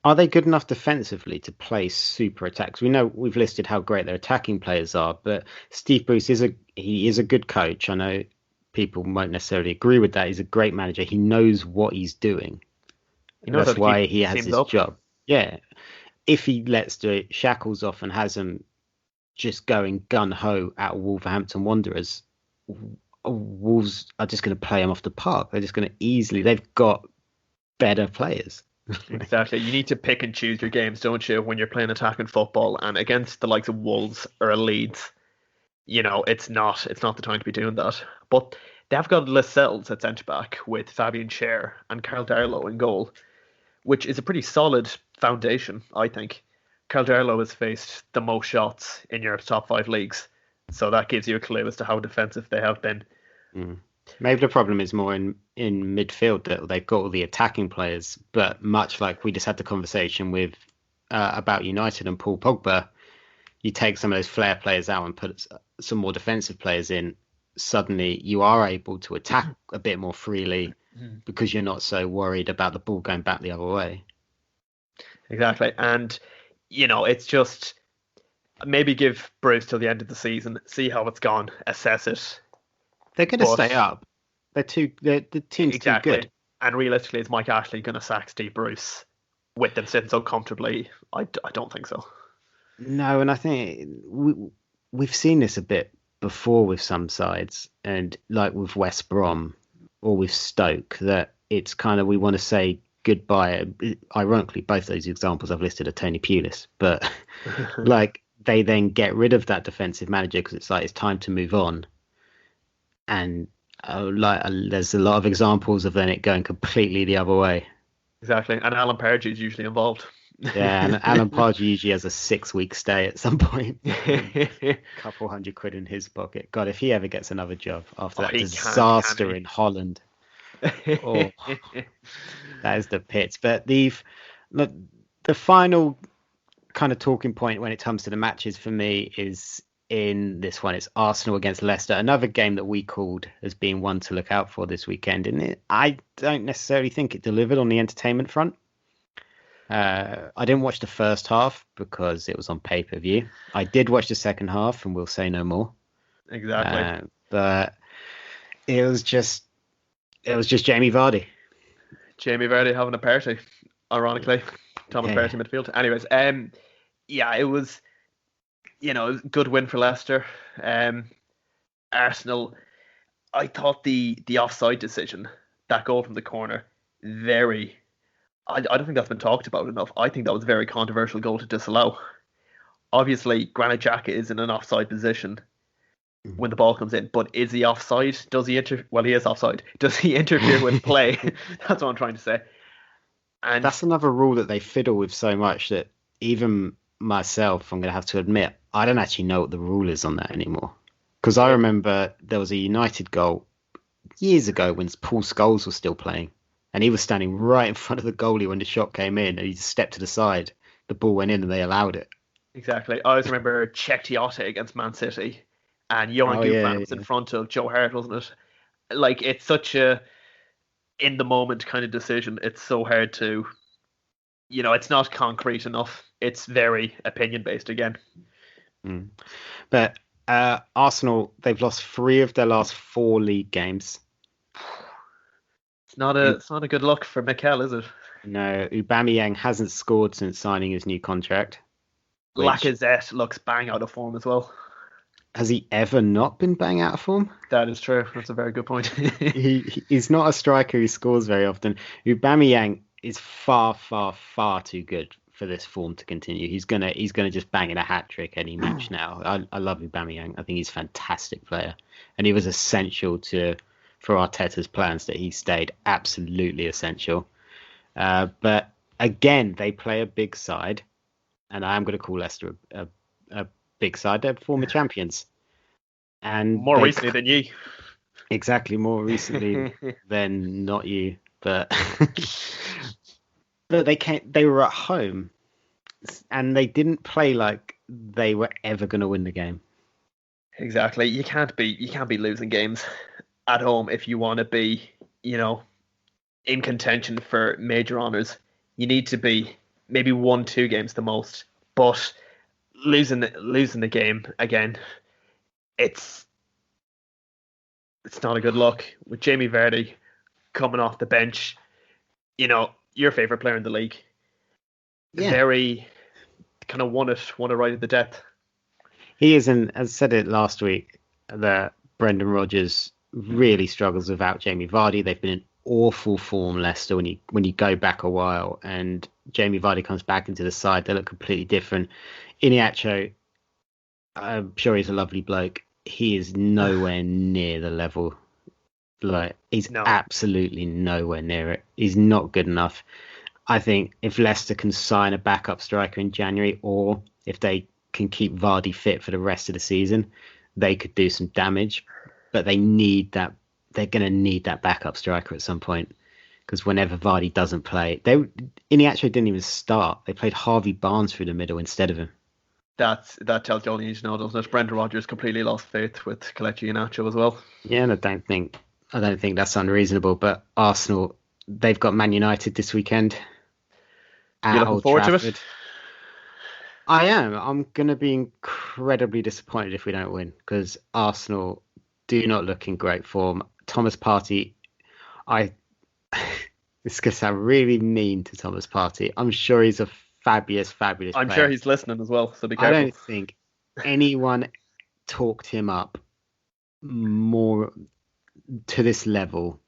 Are they good enough defensively to play super attacks? We know we've listed how great their attacking players are, but Steve Bruce he is a good coach. I know people won't necessarily agree with that. He's a great manager. He knows what he's doing. he knows how That's to keep why he has teams his up. job. Yeah. If he lets the shackles off and has them just going gun ho at Wolverhampton Wanderers, Wolves are just going to play him off the park. They're just going to easily. They've got better players. Exactly. You need to pick and choose your games, don't you, when you're playing attacking football and against the likes of Wolves or Leeds, it's not the time to be doing that. But they've got Lascelles at centre back with Fabian Schär and Carl Darlow in goal, which is a pretty solid foundation, I think. Carl Darlow has faced the most shots in Europe's top five leagues, so that gives you a clue as to how defensive they have been. Mm. Maybe the problem is more in midfield that they've got all the attacking players, but much like we just had the conversation with about United and Paul Pogba, you take some of those flair players out and put some more defensive players in. Suddenly, you are able to attack a bit more freely because you're not so worried about the ball going back the other way. Exactly. And, it's just maybe give Bruce till the end of the season, see how it's gone, assess it. They're going to stay But up. The team's too good. exactly. And realistically, is Mike Ashley going to sack Steve Bruce with them sitting so comfortably? I don't think so. No, and I think we've seen this a bit before with some sides, and like with West Brom or with Stoke, that it's kind of we want to say goodbye. Ironically, both those examples I've listed are Tony Pulis, but like they then get rid of that defensive manager because it's like it's time to move on, and there's a lot of examples of then it going completely the other way. Exactly. And Alan Pardew is usually involved. Yeah, and Alan Pardew usually has a 6 week stay at some point. Couple £100 in his pocket. God, if he ever gets another job after that He disaster can in Holland, oh, he? that is the pits. But look, the final kind of talking point when it comes to the matches for me is in this one. It's Arsenal against Leicester, another game that we called as being one to look out for this weekend. And I don't necessarily think it delivered on the entertainment front. I didn't watch the first half because it was on pay-per-view. I did watch the second half, and we'll say no more. Exactly. But it was just Jamie Vardy. Jamie Vardy having a party, ironically. Thomas Yeah. Partey midfield. Anyways, yeah, it was, good win for Leicester. Arsenal, I thought the offside decision, that goal from the corner, very. I don't think that's been talked about enough. I think that was a very controversial goal to disallow. Obviously, Granit Xhaka is in an offside position when the ball comes in, but is he offside? Does he Well, he is offside. Does he interfere with play? That's what I'm trying to say. And That's another rule that they fiddle with so much that even myself, I'm going to have to admit, I don't actually know what the rule is on that anymore. Because I remember there was a United goal years ago when Paul Scholes was still playing, and he was standing right in front of the goalie when the shot came in, and he just stepped to the side. The ball went in, and they allowed it. exactly, I always remember Czech Tiote against Man City, and Johan Oh Gutmann yeah, was in yeah. front of Joe Hart, wasn't it? Like, it's such a in the moment kind of decision. It's so hard to, it's not concrete enough. It's very opinion based again. Mm. But Arsenal, they've lost 3 of their last 4 league games. U- It's not a good look for Mikel, is it? no, Aubameyang hasn't scored since signing his new contract. Which Lacazette looks bang out of form as well. has he ever not been bang out of form? That is true. That's a very good point. He's not a striker who scores very often. Aubameyang is far, far, far too good for this form to continue. He's gonna just bang in a hat trick any match now. I love Aubameyang. I think he's a fantastic player, and he was essential for Arteta's plans that he stayed. Absolutely essential. But again, they play a big side, and I am going to call Leicester a big side. They're former champions, and more recently than you. Exactly, more recently than not you, but but they were at home, and they didn't play like they were ever going to win the game. Exactly, you can't be losing games at home if you want to be, in contention for major honours. You need to be maybe 1-2 games the most, but losing the game again, it's not a good look. With Jamie Vardy coming off the bench, your favourite player in the league, very kind of won it right at the depth. He is, and as I said it last week, that Brendan Rodgers really struggles without Jamie Vardy. They've been in awful form, Leicester, when you go back a while, and Jamie Vardy comes back into the side, they look completely different. Iheanacho, I'm sure he's a lovely bloke. He is nowhere near the level. He's absolutely nowhere near it. He's not good enough. I think if Leicester can sign a backup striker in January, or if they can keep Vardy fit for the rest of the season, they could do some damage. But they need that. They're going to need that backup striker at some point, because whenever Vardy doesn't play, Iheanacho didn't even start. They played Harvey Barnes through the middle instead of him. That tells you all you need to know, doesn't it? Brendan Rodgers completely lost faith with Kelechi Iheanacho as well. Yeah, and I don't think that's unreasonable. But Arsenal, they've got Man United this weekend at Old Trafford. I am. I'm going to be incredibly disappointed if we don't win, because Arsenal do not look in great form. Thomas Partey, this is going to sound really mean to Thomas Partey. I'm sure he's a fabulous player. I'm sure he's listening as well, so be careful. I don't think anyone talked him up more to this level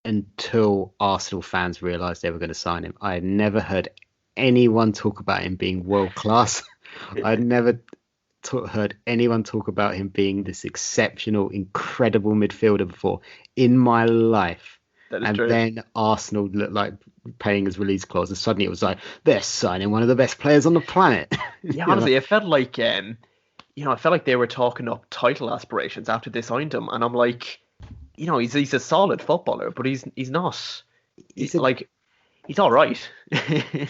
until Arsenal fans realised they were going to sign him. I had never heard anyone talk about him being world class. I'd never heard anyone talk about him being this exceptional, incredible midfielder before in my life. And true. Then Arsenal looked like paying his release clause, and suddenly it was like, they're signing one of the best players on the planet. Yeah, honestly, it felt like they were talking up title aspirations after they signed him, and I'm like, he's a solid footballer, but he's not. He's all right.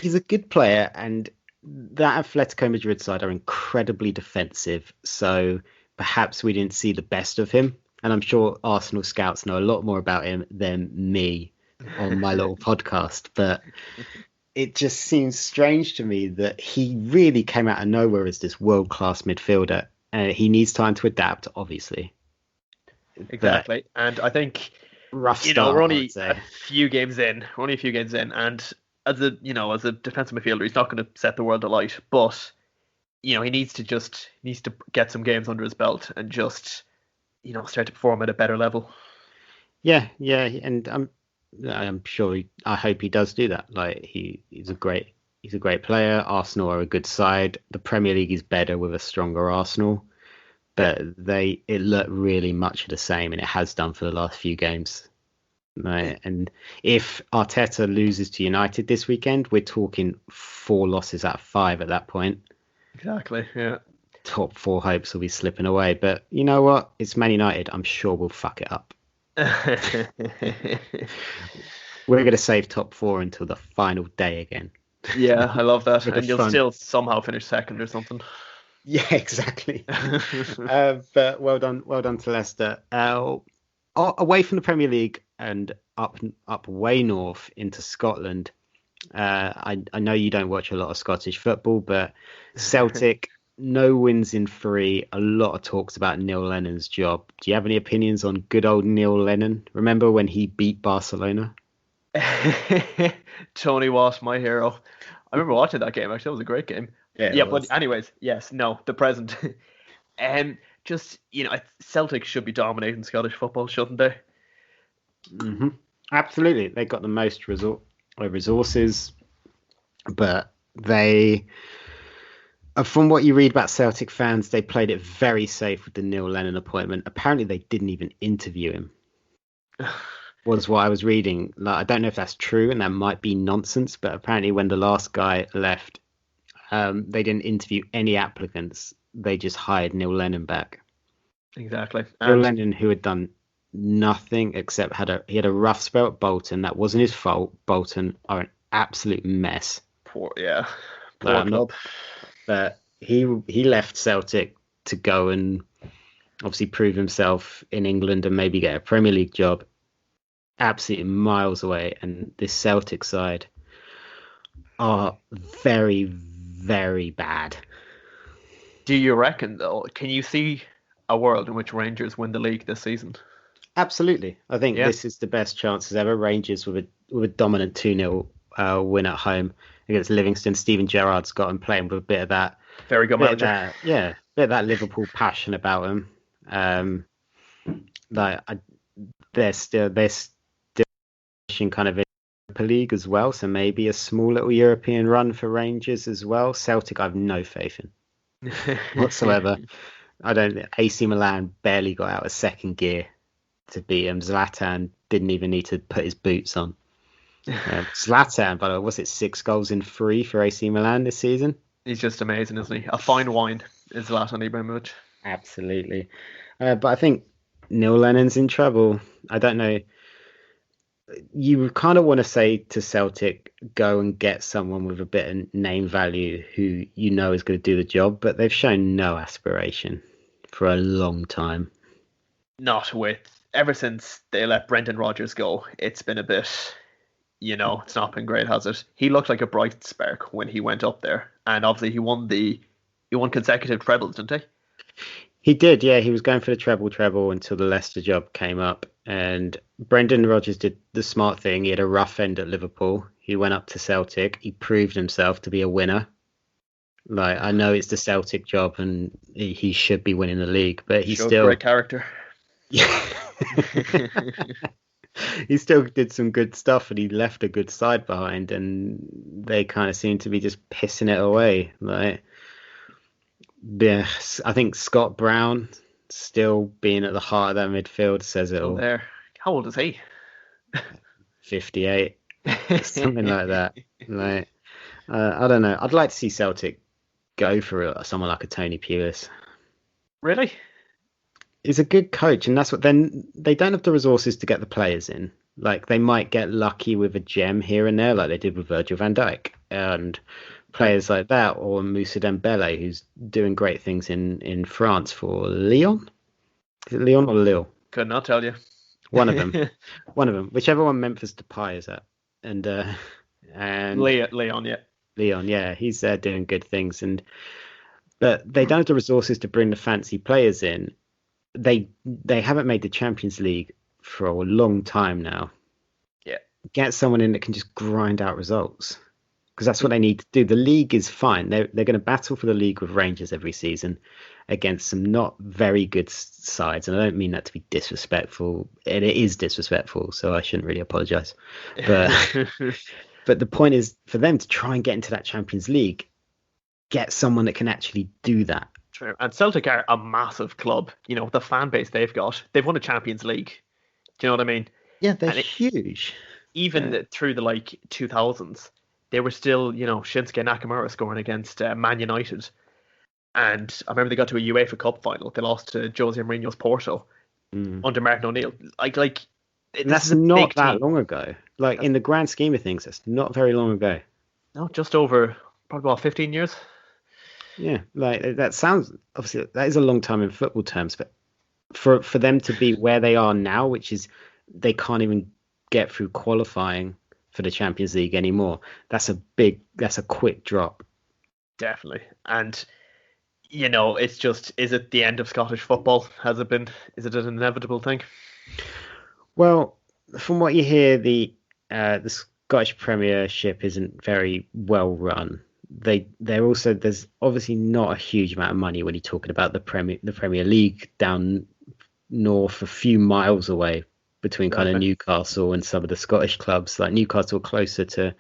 He's a good player, and that Atletico Madrid side are incredibly defensive, so perhaps we didn't see the best of him. And I'm sure Arsenal scouts know a lot more about him than me on my little podcast. But it just seems strange to me that he really came out of nowhere as this world-class midfielder. He needs time to adapt, obviously. Exactly. And I think rough start, we're only a few games in. And as a defensive midfielder, he's not going to set the world alight. But he needs to get some games under his belt and just start to perform at a better level. Yeah, and I'm sure. I hope he does do that. He's a great player. Arsenal are a good side. The Premier League is better with a stronger Arsenal, but it looked really much the same, and it has done for the last few games. Right, and if Arteta loses to United this weekend, we're talking 4 losses out of 5 at that point. Exactly. Yeah. Top 4 hopes will be slipping away, but you know what? It's Man United. I'm sure we'll fuck it up. We're going to save top 4 until the final day again. Yeah, I love that. And you'll still somehow finish second or something. Yeah, exactly. But well done to Leicester. Away from the Premier League and up way north into Scotland. I know you don't watch a lot of Scottish football, but Celtic. No wins in 3. A lot of talks about Neil Lennon's job. Do you have any opinions on good old Neil Lennon? Remember when he beat Barcelona? Tony Watt, my hero. I remember watching that game. Actually, that was a great game. Yeah, but anyways, yes, no, the present. Celtic should be dominating Scottish football, shouldn't they? Mm-hmm. Absolutely. They got the most resources, but They, from what you read about Celtic fans, they played it very safe with the Neil Lennon appointment. Apparently, they didn't even interview him. Was what I was reading. Like, I don't know if that's true, and that might be nonsense. But apparently, when the last guy left, they didn't interview any applicants. They just hired Neil Lennon back. Exactly. Neil Lennon, who had done nothing except he had a rough spell at Bolton. That wasn't his fault. Bolton are an absolute mess. Poor club. But he left Celtic to go and obviously prove himself in England and maybe get a Premier League job. Absolutely miles away, and this Celtic side are very, very bad. Do you reckon, though? Can you see a world in which Rangers win the league this season? Absolutely. I think this is the best chances ever. Rangers with a dominant 2-0 win at home against Livingston. Steven Gerrard's got him playing with a bit of that. Very good manager. Bit of that Liverpool passion about him. They're still kind of in the League as well, so maybe a small little European run for Rangers as well. Celtic, I have no faith in whatsoever. AC Milan barely got out of second gear to beat him. Zlatan didn't even need to put his boots on. Zlatan, by the way, was it 6 goals in 3 for AC Milan this season? He's just amazing, isn't he? A fine wine is Zlatan Ibrahimovic. Absolutely. But I think Neil Lennon's in trouble. I don't know. You kind of want to say to Celtic, go and get someone with a bit of name value who you know is going to do the job, but they've shown no aspiration for a long time. Ever since they let Brendan Rodgers go, it's been a bit, it's not been great, has it? He looked like a bright spark when he went up there, and obviously he won consecutive trebles, didn't he? He did, yeah. He was going for the treble until the Leicester job came up. And Brendan Rodgers did the smart thing. He had a rough end at Liverpool. He went up to Celtic. He proved himself to be a winner. Like, I know it's the Celtic job and he should be winning the league, but he's still... great character. He still did some good stuff and he left a good side behind, and they kind of seem to be just pissing it away. Like... Yeah, I think Scott Brown still being at the heart of that midfield says it all. There. How old is he? 58, something like that. Like, I don't know. I'd like to see Celtic go for someone like a Tony Pulis. Really? He's a good coach, and that's what. Then they don't have the resources to get the players in. Like, they might get lucky with a gem here and there, like they did with Virgil van Dijk and players like that, or Moussa Dembele, who's doing great things in France for Lyon. Is it Lyon or Lille? Could not tell you. One of them. Whichever one Memphis Depay is at. And Lyon, yeah. Lyon, yeah. He's doing good things. But they don't have the resources to bring the fancy players in. They haven't made the Champions League for a long time now. Yeah. Get someone in that can just grind out results. Because that's what they need to do. The league is fine. They're going to battle for the league with Rangers every season against some not very good sides. And I don't mean that to be disrespectful. And it is disrespectful, so I shouldn't really apologise. But but the point is, for them to try and get into that Champions League, get someone that can actually do that. True. And Celtic are a massive club. The fan base they've got. They've won a Champions League. Do you know what I mean? Yeah, they're huge. Even through the 2000s. They were still, Shinsuke Nakamura scoring against Man United. And I remember they got to a UEFA Cup final. They lost to Jose Mourinho's Porto under Martin O'Neill. That's not that long ago. In the grand scheme of things, that's not very long ago. No, just over probably about 15 years. Yeah, that sounds, obviously, that is a long time in football terms. But for them to be where they are now, which is they can't even get through qualifying for the Champions League anymore. That's a quick drop. Definitely. And, it's just, is it the end of Scottish football? Is it an inevitable thing? Well, from what you hear, the Scottish Premiership isn't very well run. There's obviously not a huge amount of money when you're talking about the Premier League down north, a few miles away, between kind of Newcastle and some of the Scottish clubs. Like Newcastle closer to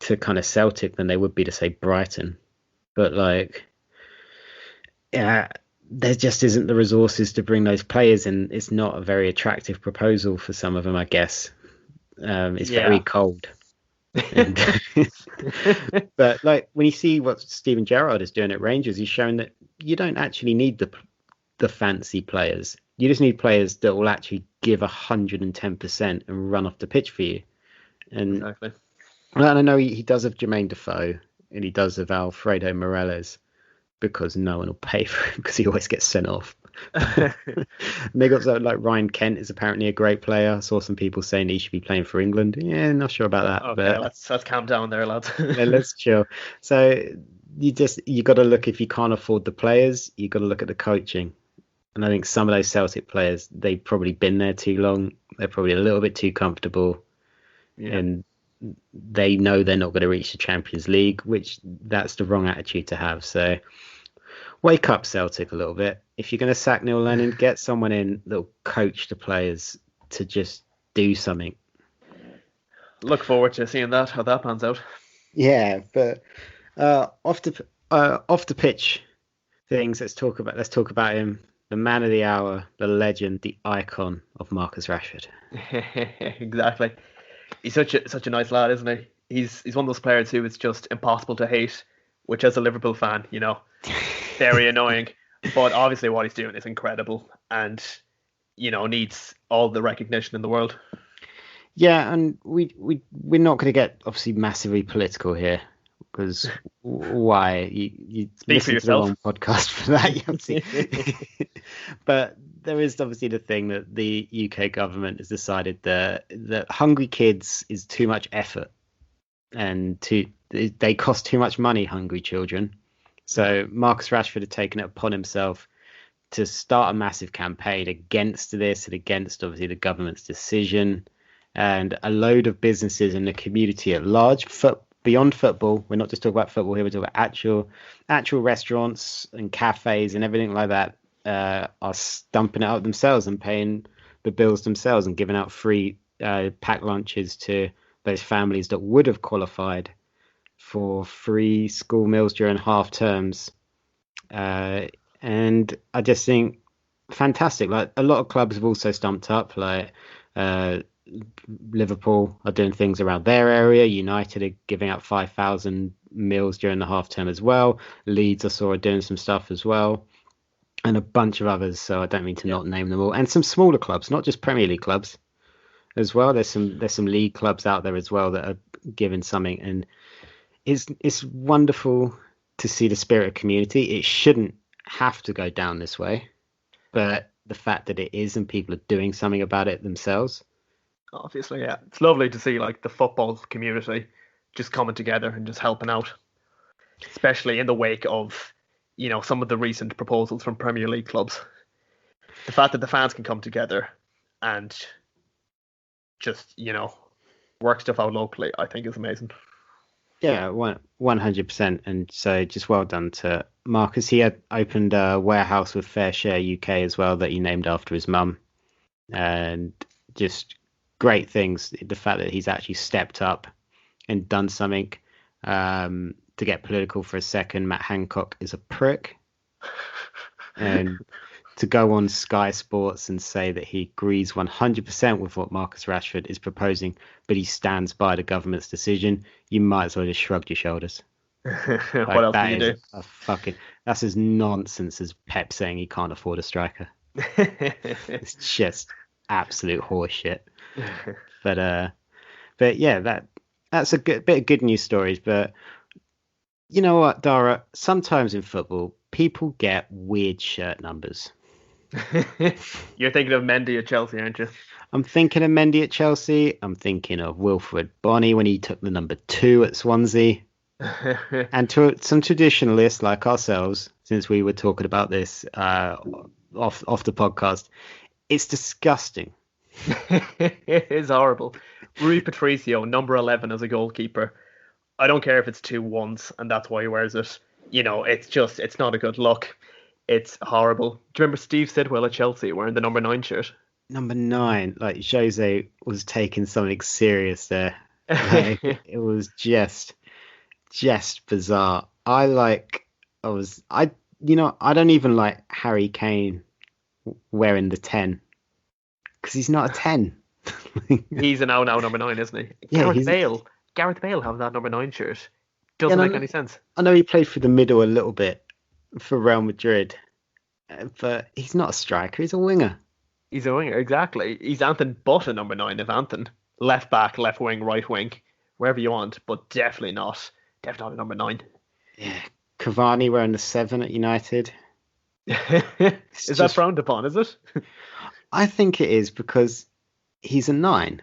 to kind of Celtic than they would be to say Brighton. But like, yeah, there just isn't the resources to bring those players in. It's not a very attractive proposal for some of them, I guess. It's very cold. And but like when you see what Steven Gerrard is doing at Rangers, he's showing that you don't actually need the fancy players. You just need players that will actually give 110% and run off the pitch for you. And exactly. I know he does have Jermaine Defoe and he does have Alfredo Morales because no one will pay for him because he always gets sent off. And they got like Ryan Kent is apparently a great player. I saw some people saying he should be playing for England. Yeah, not sure about that. Okay, but let's calm down there, lads. yeah, let's chill. So you got to look, if you can't afford the players, you got to look at the coaching. And I think some of those Celtic players, they've probably been there too long. They're probably a little bit too comfortable, and they know they're not going to reach the Champions League, which that's the wrong attitude to have. So wake up, Celtic, a little bit. If you're going to sack Neil Lennon, get someone in that'll coach the players to just do something. Look forward to seeing how that pans out. Yeah, but off the pitch things, let's talk about him. The man of the hour, the legend, the icon of Marcus Rashford. Exactly. He's such a nice lad, isn't he? He's one of those players who is just impossible to hate, which as a Liverpool fan, very annoying. But obviously what he's doing is incredible and, needs all the recognition in the world. Yeah, and we're not going to get obviously massively political here. Because why? You listen to the wrong podcast for that. But there is obviously the thing that the UK government has decided that hungry kids is too much effort, and they cost too much money. Hungry children. So Marcus Rashford had taken it upon himself to start a massive campaign against this and against obviously the government's decision, and a load of businesses in the community at large. Beyond football, we're not just talking about football here, we're talking about actual restaurants and cafes and everything like that are stumping it out themselves and paying the bills themselves and giving out free packed lunches to those families that would have qualified for free school meals during half terms. And I just think fantastic. Like a lot of clubs have also stumped up, like Liverpool are doing things around their area. United are giving out 5,000 meals during the half term as well. Leeds I saw are doing some stuff as well, and a bunch of others. So I don't mean to not name them all. And some smaller clubs, not just Premier League clubs as well. There's some league clubs out there as well that are giving something, and it's wonderful to see the spirit of community. It shouldn't have to go down this way, but the fact that it is and people are doing something about it themselves. Obviously, yeah. It's lovely to see like the football community just coming together and just helping out, especially in the wake of, some of the recent proposals from Premier League clubs. The fact that the fans can come together and just, work stuff out locally, I think is amazing. Yeah, 100%. And so just well done to Marcus. He had opened a warehouse with Fair Share UK as well that he named after his mum. And just great things. The fact that he's actually stepped up and done something. To get political for a second, Matt Hancock is a prick. And to go on Sky Sports and say that he agrees 100% with what Marcus Rashford is proposing, but he stands by the government's decision, you might as well just shrug your shoulders. What else can you do? That's as nonsense as Pep saying he can't afford a striker. It's just absolute horseshit. But yeah, that's a bit of good news stories. But you know what, Darragh? Sometimes in football, people get weird shirt numbers. You're thinking of Mendy at Chelsea, aren't you? I'm thinking of Mendy at Chelsea. I'm thinking of Wilfred Bonney when he took the number 2 at Swansea. And to some traditionalists like ourselves, since we were talking about this off the podcast, it's disgusting. It is horrible. Rui Patricio, number 11 as a goalkeeper. I don't care if it's 2 1s and that's why he wears it. It's not a good look. It's horrible. Do you remember Steve Sidwell at Chelsea wearing the number 9 shirt? Number 9, like Jose was taking something serious there. Like it was just bizarre. I don't even like Harry Kane wearing the 10 because he's not a 10. He's an out-and-out number 9, isn't he? Yeah, he's Gareth Bale having that number 9 shirt yeah, doesn't make any sense. I know he played through the middle a little bit for Real Madrid, but he's not a striker, he's a winger. He's a winger, exactly. He's Anthony, but a number 9 if Anthony. Left back, left wing, right wing, wherever you want, but definitely not a number 9. Yeah. Cavani wearing the 7 at United. Is that frowned upon, is it? I think it is because he's a 9.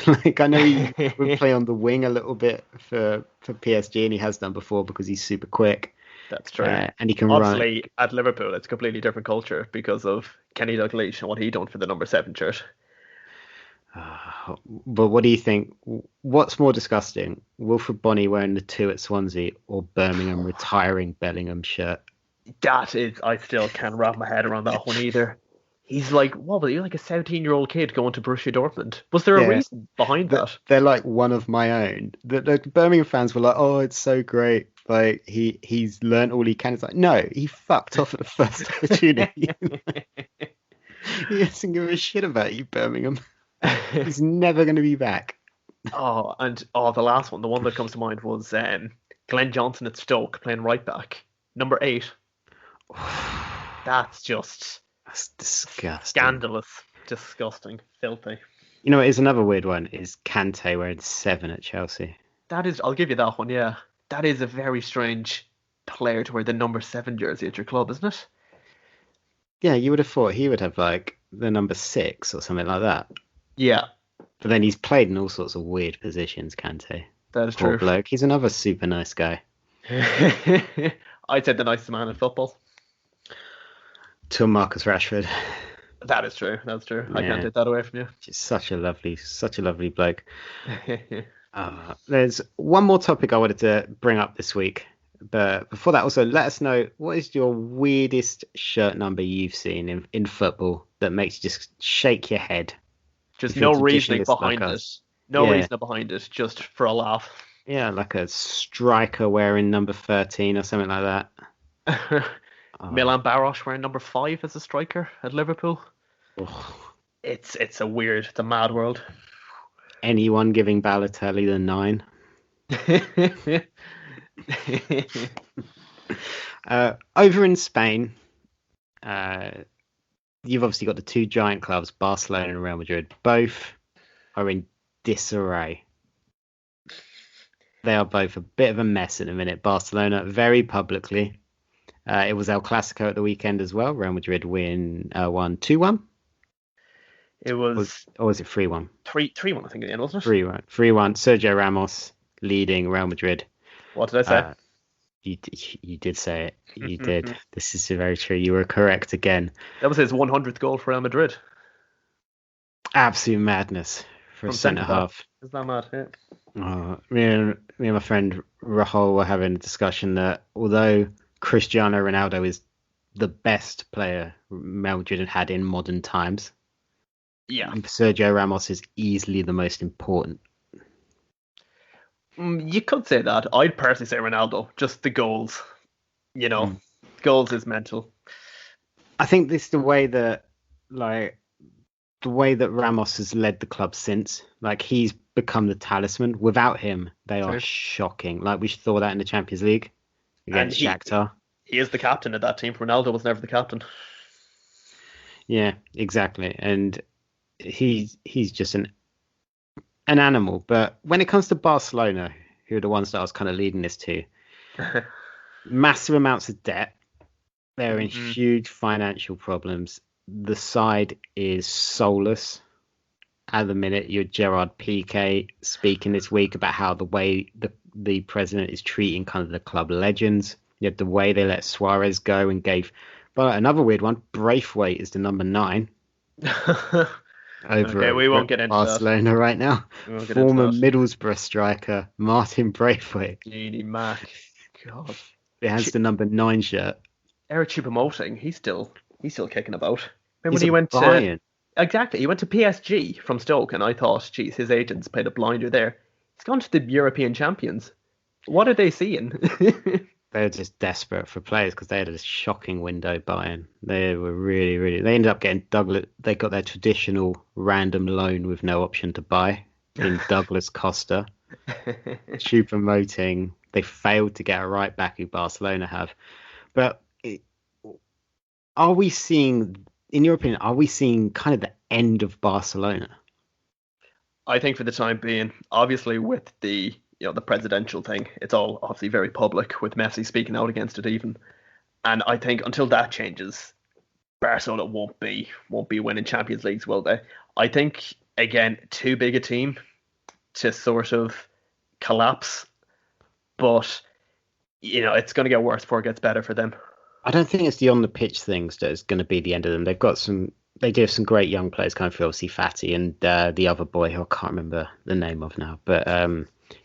Like I know he would play on the wing a little bit for PSG, and he has done before because he's super quick. That's true. And he can Obviously, run. at Liverpool, it's a completely different culture because of Kenny Dalglish and what he done for the number 7 shirt. But what do you think? What's more disgusting? Wilfred Bonny wearing the 2 at Swansea or Birmingham retiring Bellingham's shirt? That is, I still can't wrap my head around that one either. He's like, what was he, like a 17-year-old kid going to Borussia Dortmund? Was there a reason behind that? They're like one of my own. The Birmingham fans were like, "Oh, it's so great! Like he's learned all he can." It's like, no, he fucked off at the first opportunity. He doesn't give a shit about you, Birmingham. He's never going to be back. The last one, the one that comes to mind was Glenn Johnson at Stoke playing right back, number 8. That's disgusting. Scandalous, disgusting, filthy. You know, it's another weird one. Is Kante wearing 7 at Chelsea? That is, I'll give you that one. Yeah, that is a very strange player to wear the number 7 jersey at your club, isn't it? Yeah, you would have thought he would have like the number 6 or something like that. Yeah. But then he's played in all sorts of weird positions, Kante. That is Poor true. bloke. He's another super nice guy. I'd say the nicest man in football. To Marcus Rashford. That is true. That's true. I can't take that away from you. Just such a lovely bloke. There's one more topic I wanted to bring up this week. But before that, also let us know, what is your weirdest shirt number you've seen in football that makes you just shake your head? Just no reasoning behind it. No reason behind it, just for a laugh. Yeah, like a striker wearing number 13 or something like that. Milan Baros wearing number 5 as a striker at Liverpool. It's a mad world. Anyone giving Balotelli the 9. Over in Spain, you've obviously got the 2 giant clubs, Barcelona and Real Madrid. Both are in disarray. They are both a bit of a mess at the minute. Barcelona very publicly. It was El Clasico at the weekend as well. Real Madrid won 2-1. It was... Or was it 3-1? 3-1, I think, in the end, wasn't it? 3-1. 3-1. Sergio Ramos leading Real Madrid. What did I say? You did say it. You did. This is very true. You were correct again. That was his 100th goal for Real Madrid. Absolute madness for a centre half. Is that mad? Yeah. Me and my friend Rahul were having a discussion that although Cristiano Ronaldo is the best player Real Madrid had in modern times, Sergio Ramos is easily the most important. You could say that. I'd personally say Ronaldo. Just the goals. Goals is mental. I think this is the way that Ramos has led the club since. Like, he's become the talisman. Without him, they are shocking. Like, we saw that in the Champions League against Shakhtar. He is the captain of that team. Ronaldo was never the captain. Yeah, exactly. And he's just an animal. But when it comes to Barcelona, who are the ones that I was kind of leading this to, massive amounts of debt. They're in huge financial problems. The side is soulless. At the minute, you had Gerard Piqué speaking this week about how the way the president is treating kind of the club legends. You had the way they let Suarez go and gave... But another weird one, Braithwaite is the number 9. We won't get into Barcelona that right now. Former Middlesbrough striker Martin Braithwaite. Genie Mac. God. It has the number 9 shirt. Eric Choupo-Moting, he's still kicking about. Remember He's when he went Bayern. Exactly. He went to PSG from Stoke, and I thought, geez, his agents played a blinder there. He's gone to the European champions. What are they seeing? They were just desperate for players because they had a shocking window buy-in. They were really, really. They ended up getting Douglas. They got their traditional random loan with no option to buy in Douglas Costa. Choupo-Moting. They failed to get a right back who Barcelona have. But are we seeing, in your opinion, are we seeing kind of the end of Barcelona? I think for the time being, obviously with the the presidential thing, it's all obviously very public with Messi speaking out against it even. And I think until that changes, Barcelona won't be winning Champions Leagues, will they? I think again, too big a team to sort of collapse, but it's going to get worse before it gets better for them. I don't think it's the on the pitch things that is going to be the end of them. They do have some great young players, kind of obviously Fatty and the other boy who I can't remember the name of now, but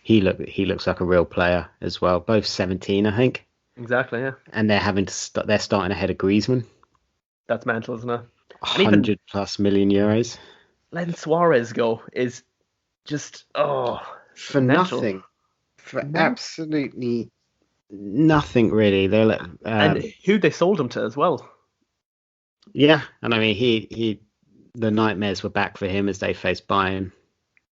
he looks like a real player as well. Both 17, I think. Exactly, yeah. And they're starting ahead of Griezmann. That's mental, isn't it? 100+ million euros. Letting Suarez go is just for mental. Nothing, for absolutely nothing really. And who they sold him to as well. Yeah, and I mean the nightmares were back for him as they faced Bayern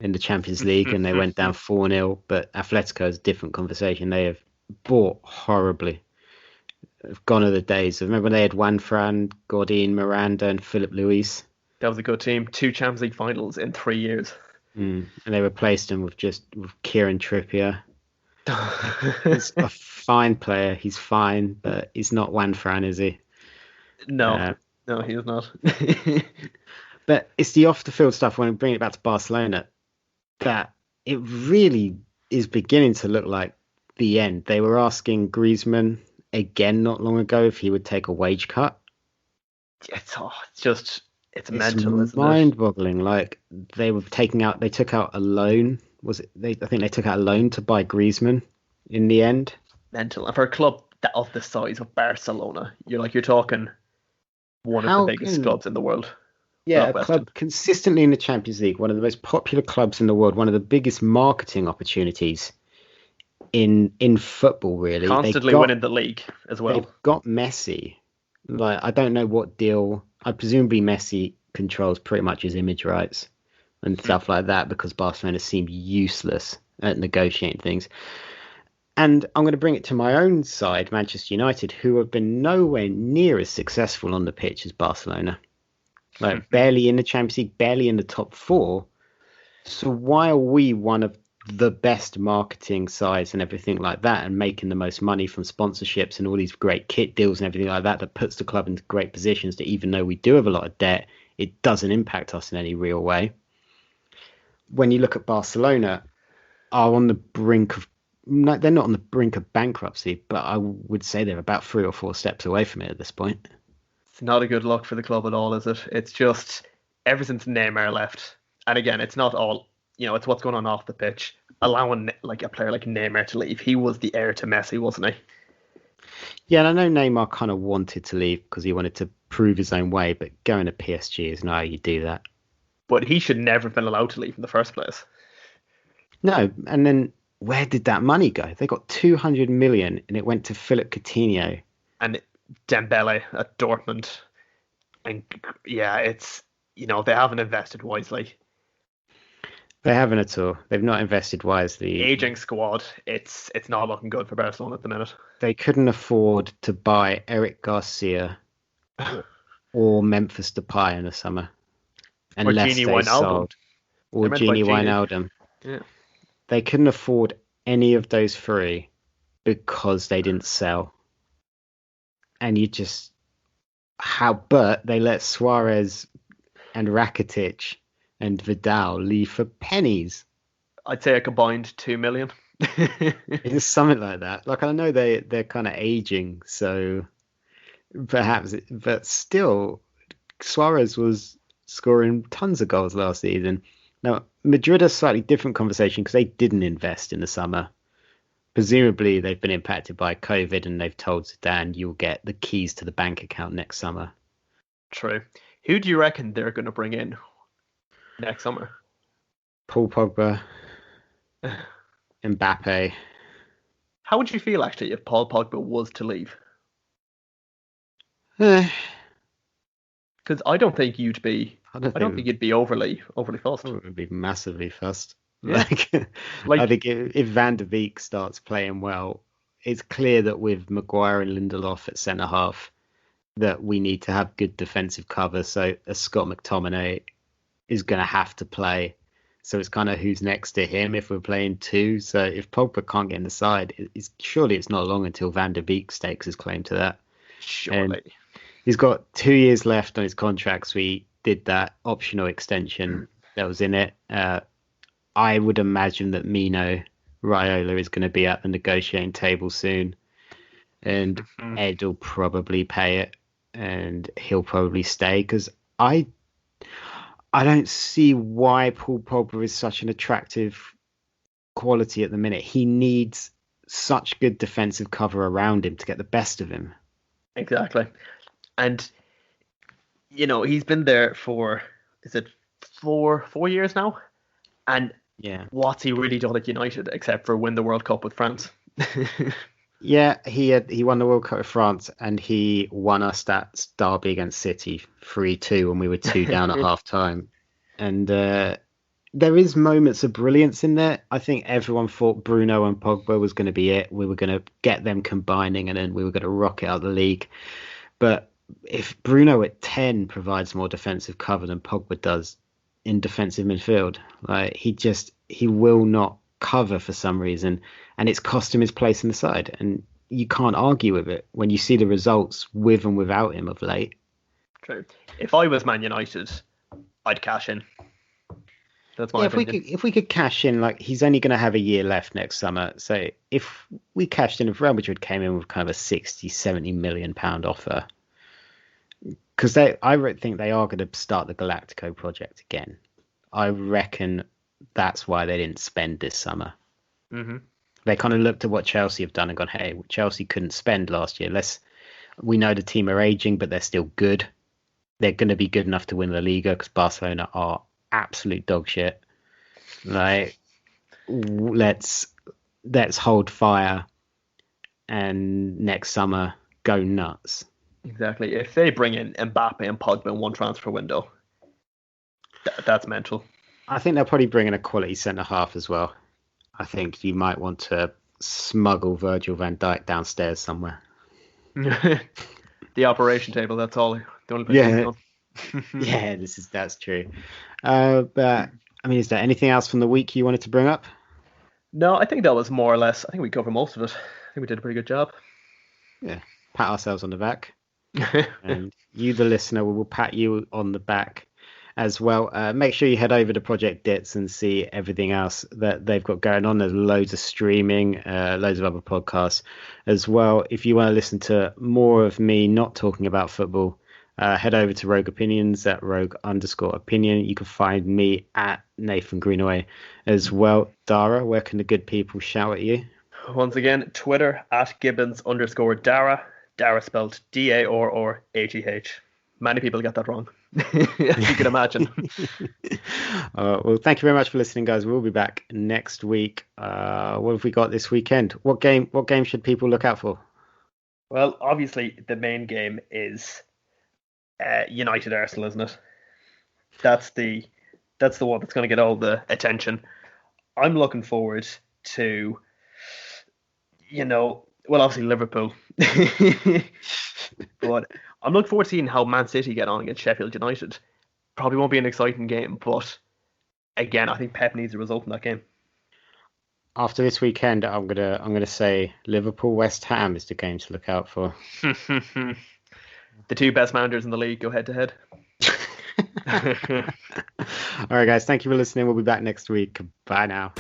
in the Champions League and they went down 4-0. But Atletico is a different conversation. They have bought horribly. Gone are the days. Remember when they had Juan Fran, Godin, Miranda, and Philip Luis? That was a good team. 2 Champions League finals in 3 years. And they replaced him with Kieran Trippier. He's a fine player. He's fine, but he's not Juan Fran, is he? No, he is not. But it's the off the field stuff when we bring it back to Barcelona that it really is beginning to look like the end. They were asking Griezmann again not long ago if he would take a wage cut. It's mental, isn't it? Mind-boggling. Like they took out a loan. I think they took out a loan to buy Griezmann in the end. Mental. And for a club of the size of Barcelona, you're talking one of the biggest clubs in the world. Yeah, a club consistently in the Champions League, one of the most popular clubs in the world, one of the biggest marketing opportunities in football, really. Constantly winning the league as well. They've got Messi. Like, I don't know what deal. I presumably Messi controls pretty much his image rights and stuff like that because Barcelona seemed useless at negotiating things. And I'm going to bring it to my own side, Manchester United, who have been nowhere near as successful on the pitch as Barcelona. Like barely in the Champions League, barely in the top 4. So why are we one of the best marketing sides and everything like that and making the most money from sponsorships and all these great kit deals and everything like that puts the club into great positions that even though we do have a lot of debt, it doesn't impact us in any real way. When you look at Barcelona, are on the brink of, no, they're not on the brink of bankruptcy, but I would say they're about 3 or 4 steps away from it at this point. It's not a good look for the club at all, is it? It's just ever since Neymar left. And again, it's not all, it's what's going on off the pitch. Allowing like a player like Neymar to leave. He was the heir to Messi, wasn't he? Yeah, and I know Neymar kind of wanted to leave because he wanted to prove his own way, but going to PSG is not how you do that. But he should never have been allowed to leave in the first place. No, and then where did that money go? They got 200 million and it went to Philip Coutinho. And Dembele at Dortmund. And yeah, it's, they haven't invested wisely. They haven't at all. They've not invested wisely. Aging squad, it's not looking good for Barcelona at the minute. They couldn't afford to buy Eric Garcia or Memphis Depay in the summer. Unless they sold. Or Gini Wijnaldum. Yeah. They couldn't afford any of those 3 because they didn't sell. And but they let Suarez and Rakitic and Vidal leave for pennies. I'd say a combined 2 million. It's something like that. Like, I know they're kind of aging, so perhaps, but still, Suarez was scoring tons of goals last season. Now, Madrid a slightly different conversation because they didn't invest in the summer. Presumably, they've been impacted by COVID and they've told Zidane you'll get the keys to the bank account next summer. True. Who do you reckon they're going to bring in next summer? Paul Pogba. Mbappe. How would you feel actually if Paul Pogba was to leave? Eh, Because I don't think you'd be. I don't I don't think think you'd be overly I fussed. would be massively fussed. Yeah, Like, I like think if Van der Beek starts playing well, it's clear that with Maguire and Lindelof at centre half, that we need to have good defensive cover. So a Scott McTominay is going to have to play. So it's kind of who's next to him if we're playing two. So if Pogba can't get in the side, surely it's not long until Van der Beek stakes his claim to that. And surely. he's got 2 years left on his contract. So he did that optional extension that was in it. I would imagine that Mino Raiola is going to be at the negotiating table soon, and Mhm. Ed will probably pay it, and he'll probably stay because I don't see why Paul Pogba is such an attractive quality at the minute. He needs such good defensive cover around him to get the best of him. Exactly. And he's been there for is it 4 years now? And Yeah. what's he really done at United except for win the World Cup with France? Yeah, he won the World Cup with France and he won us that derby against City 3-2 when we were two down at half time. And there is moments of brilliance in there. I think everyone thought Bruno and Pogba was going to be it. We were going to get them combining and then we were going to rock it out of the league. But if Bruno at 10 provides more defensive cover than Pogba does in defensive midfield, like he will not cover for some reason, and it's cost him his place in the side. And you can't argue with it when you see the results with and without him of late. True. If I was Man United, I'd cash in. That's my Yeah, opinion. if we could cash in, like he's only going to have a year left next summer. So if we cashed in, if Real Madrid came in with kind of a 60, 70 million pound offer, because I think they are going to start the Galactico project again. I reckon that's why they didn't spend this summer. Hmm. They kind of looked at what Chelsea have done and gone, hey, Chelsea couldn't spend last year. We know the team are aging, but they're still good. They're going to be good enough to win the Liga because Barcelona are absolute dog shit. Like, let's hold fire and next summer go nuts. Exactly. If they bring in Mbappe and Pogba in one transfer window, that's mental. I think they'll probably bring in a quality centre half as well. I think you might want to smuggle Virgil van Dijk downstairs somewhere. The operation table, that's all. The only place he's Yeah, gone. yeah, that's true. But I mean, is there anything else from the week you wanted to bring up? No, I think that was more or less. I think we covered most of it. I think we did a pretty good job. Yeah, pat ourselves on the back, and you, the listener, will pat you on the back as well. Make sure you head over to Project Dits and see everything else that they've got going on. There's loads of streaming, loads of other podcasts as well. If you want to listen to more of me not talking about football, head over to Rogue Opinions at Rogue_opinion. You can find me at Nathan Greenaway as well. Darragh, where can the good people shout at you? Once again, Twitter at Gibbons_Darragh. Darragh spelled Darragh. Many people get that wrong, as you can imagine. Well, thank you very much for listening, guys. We'll be back next week. What have we got this weekend? What game should people look out for? Well, obviously, the main game is United Arsenal, isn't it? That's the one that's going to get all the attention. I'm looking forward to, well, obviously Liverpool, but I'm looking forward to seeing how Man City get on against Sheffield United. Probably won't be an exciting game, but again, I think Pep needs a result in that game. After this weekend, I'm gonna say Liverpool West Ham is the game to look out for. The two best managers in the league go head to head. All right, guys. Thank you for listening. We'll be back next week. Bye now.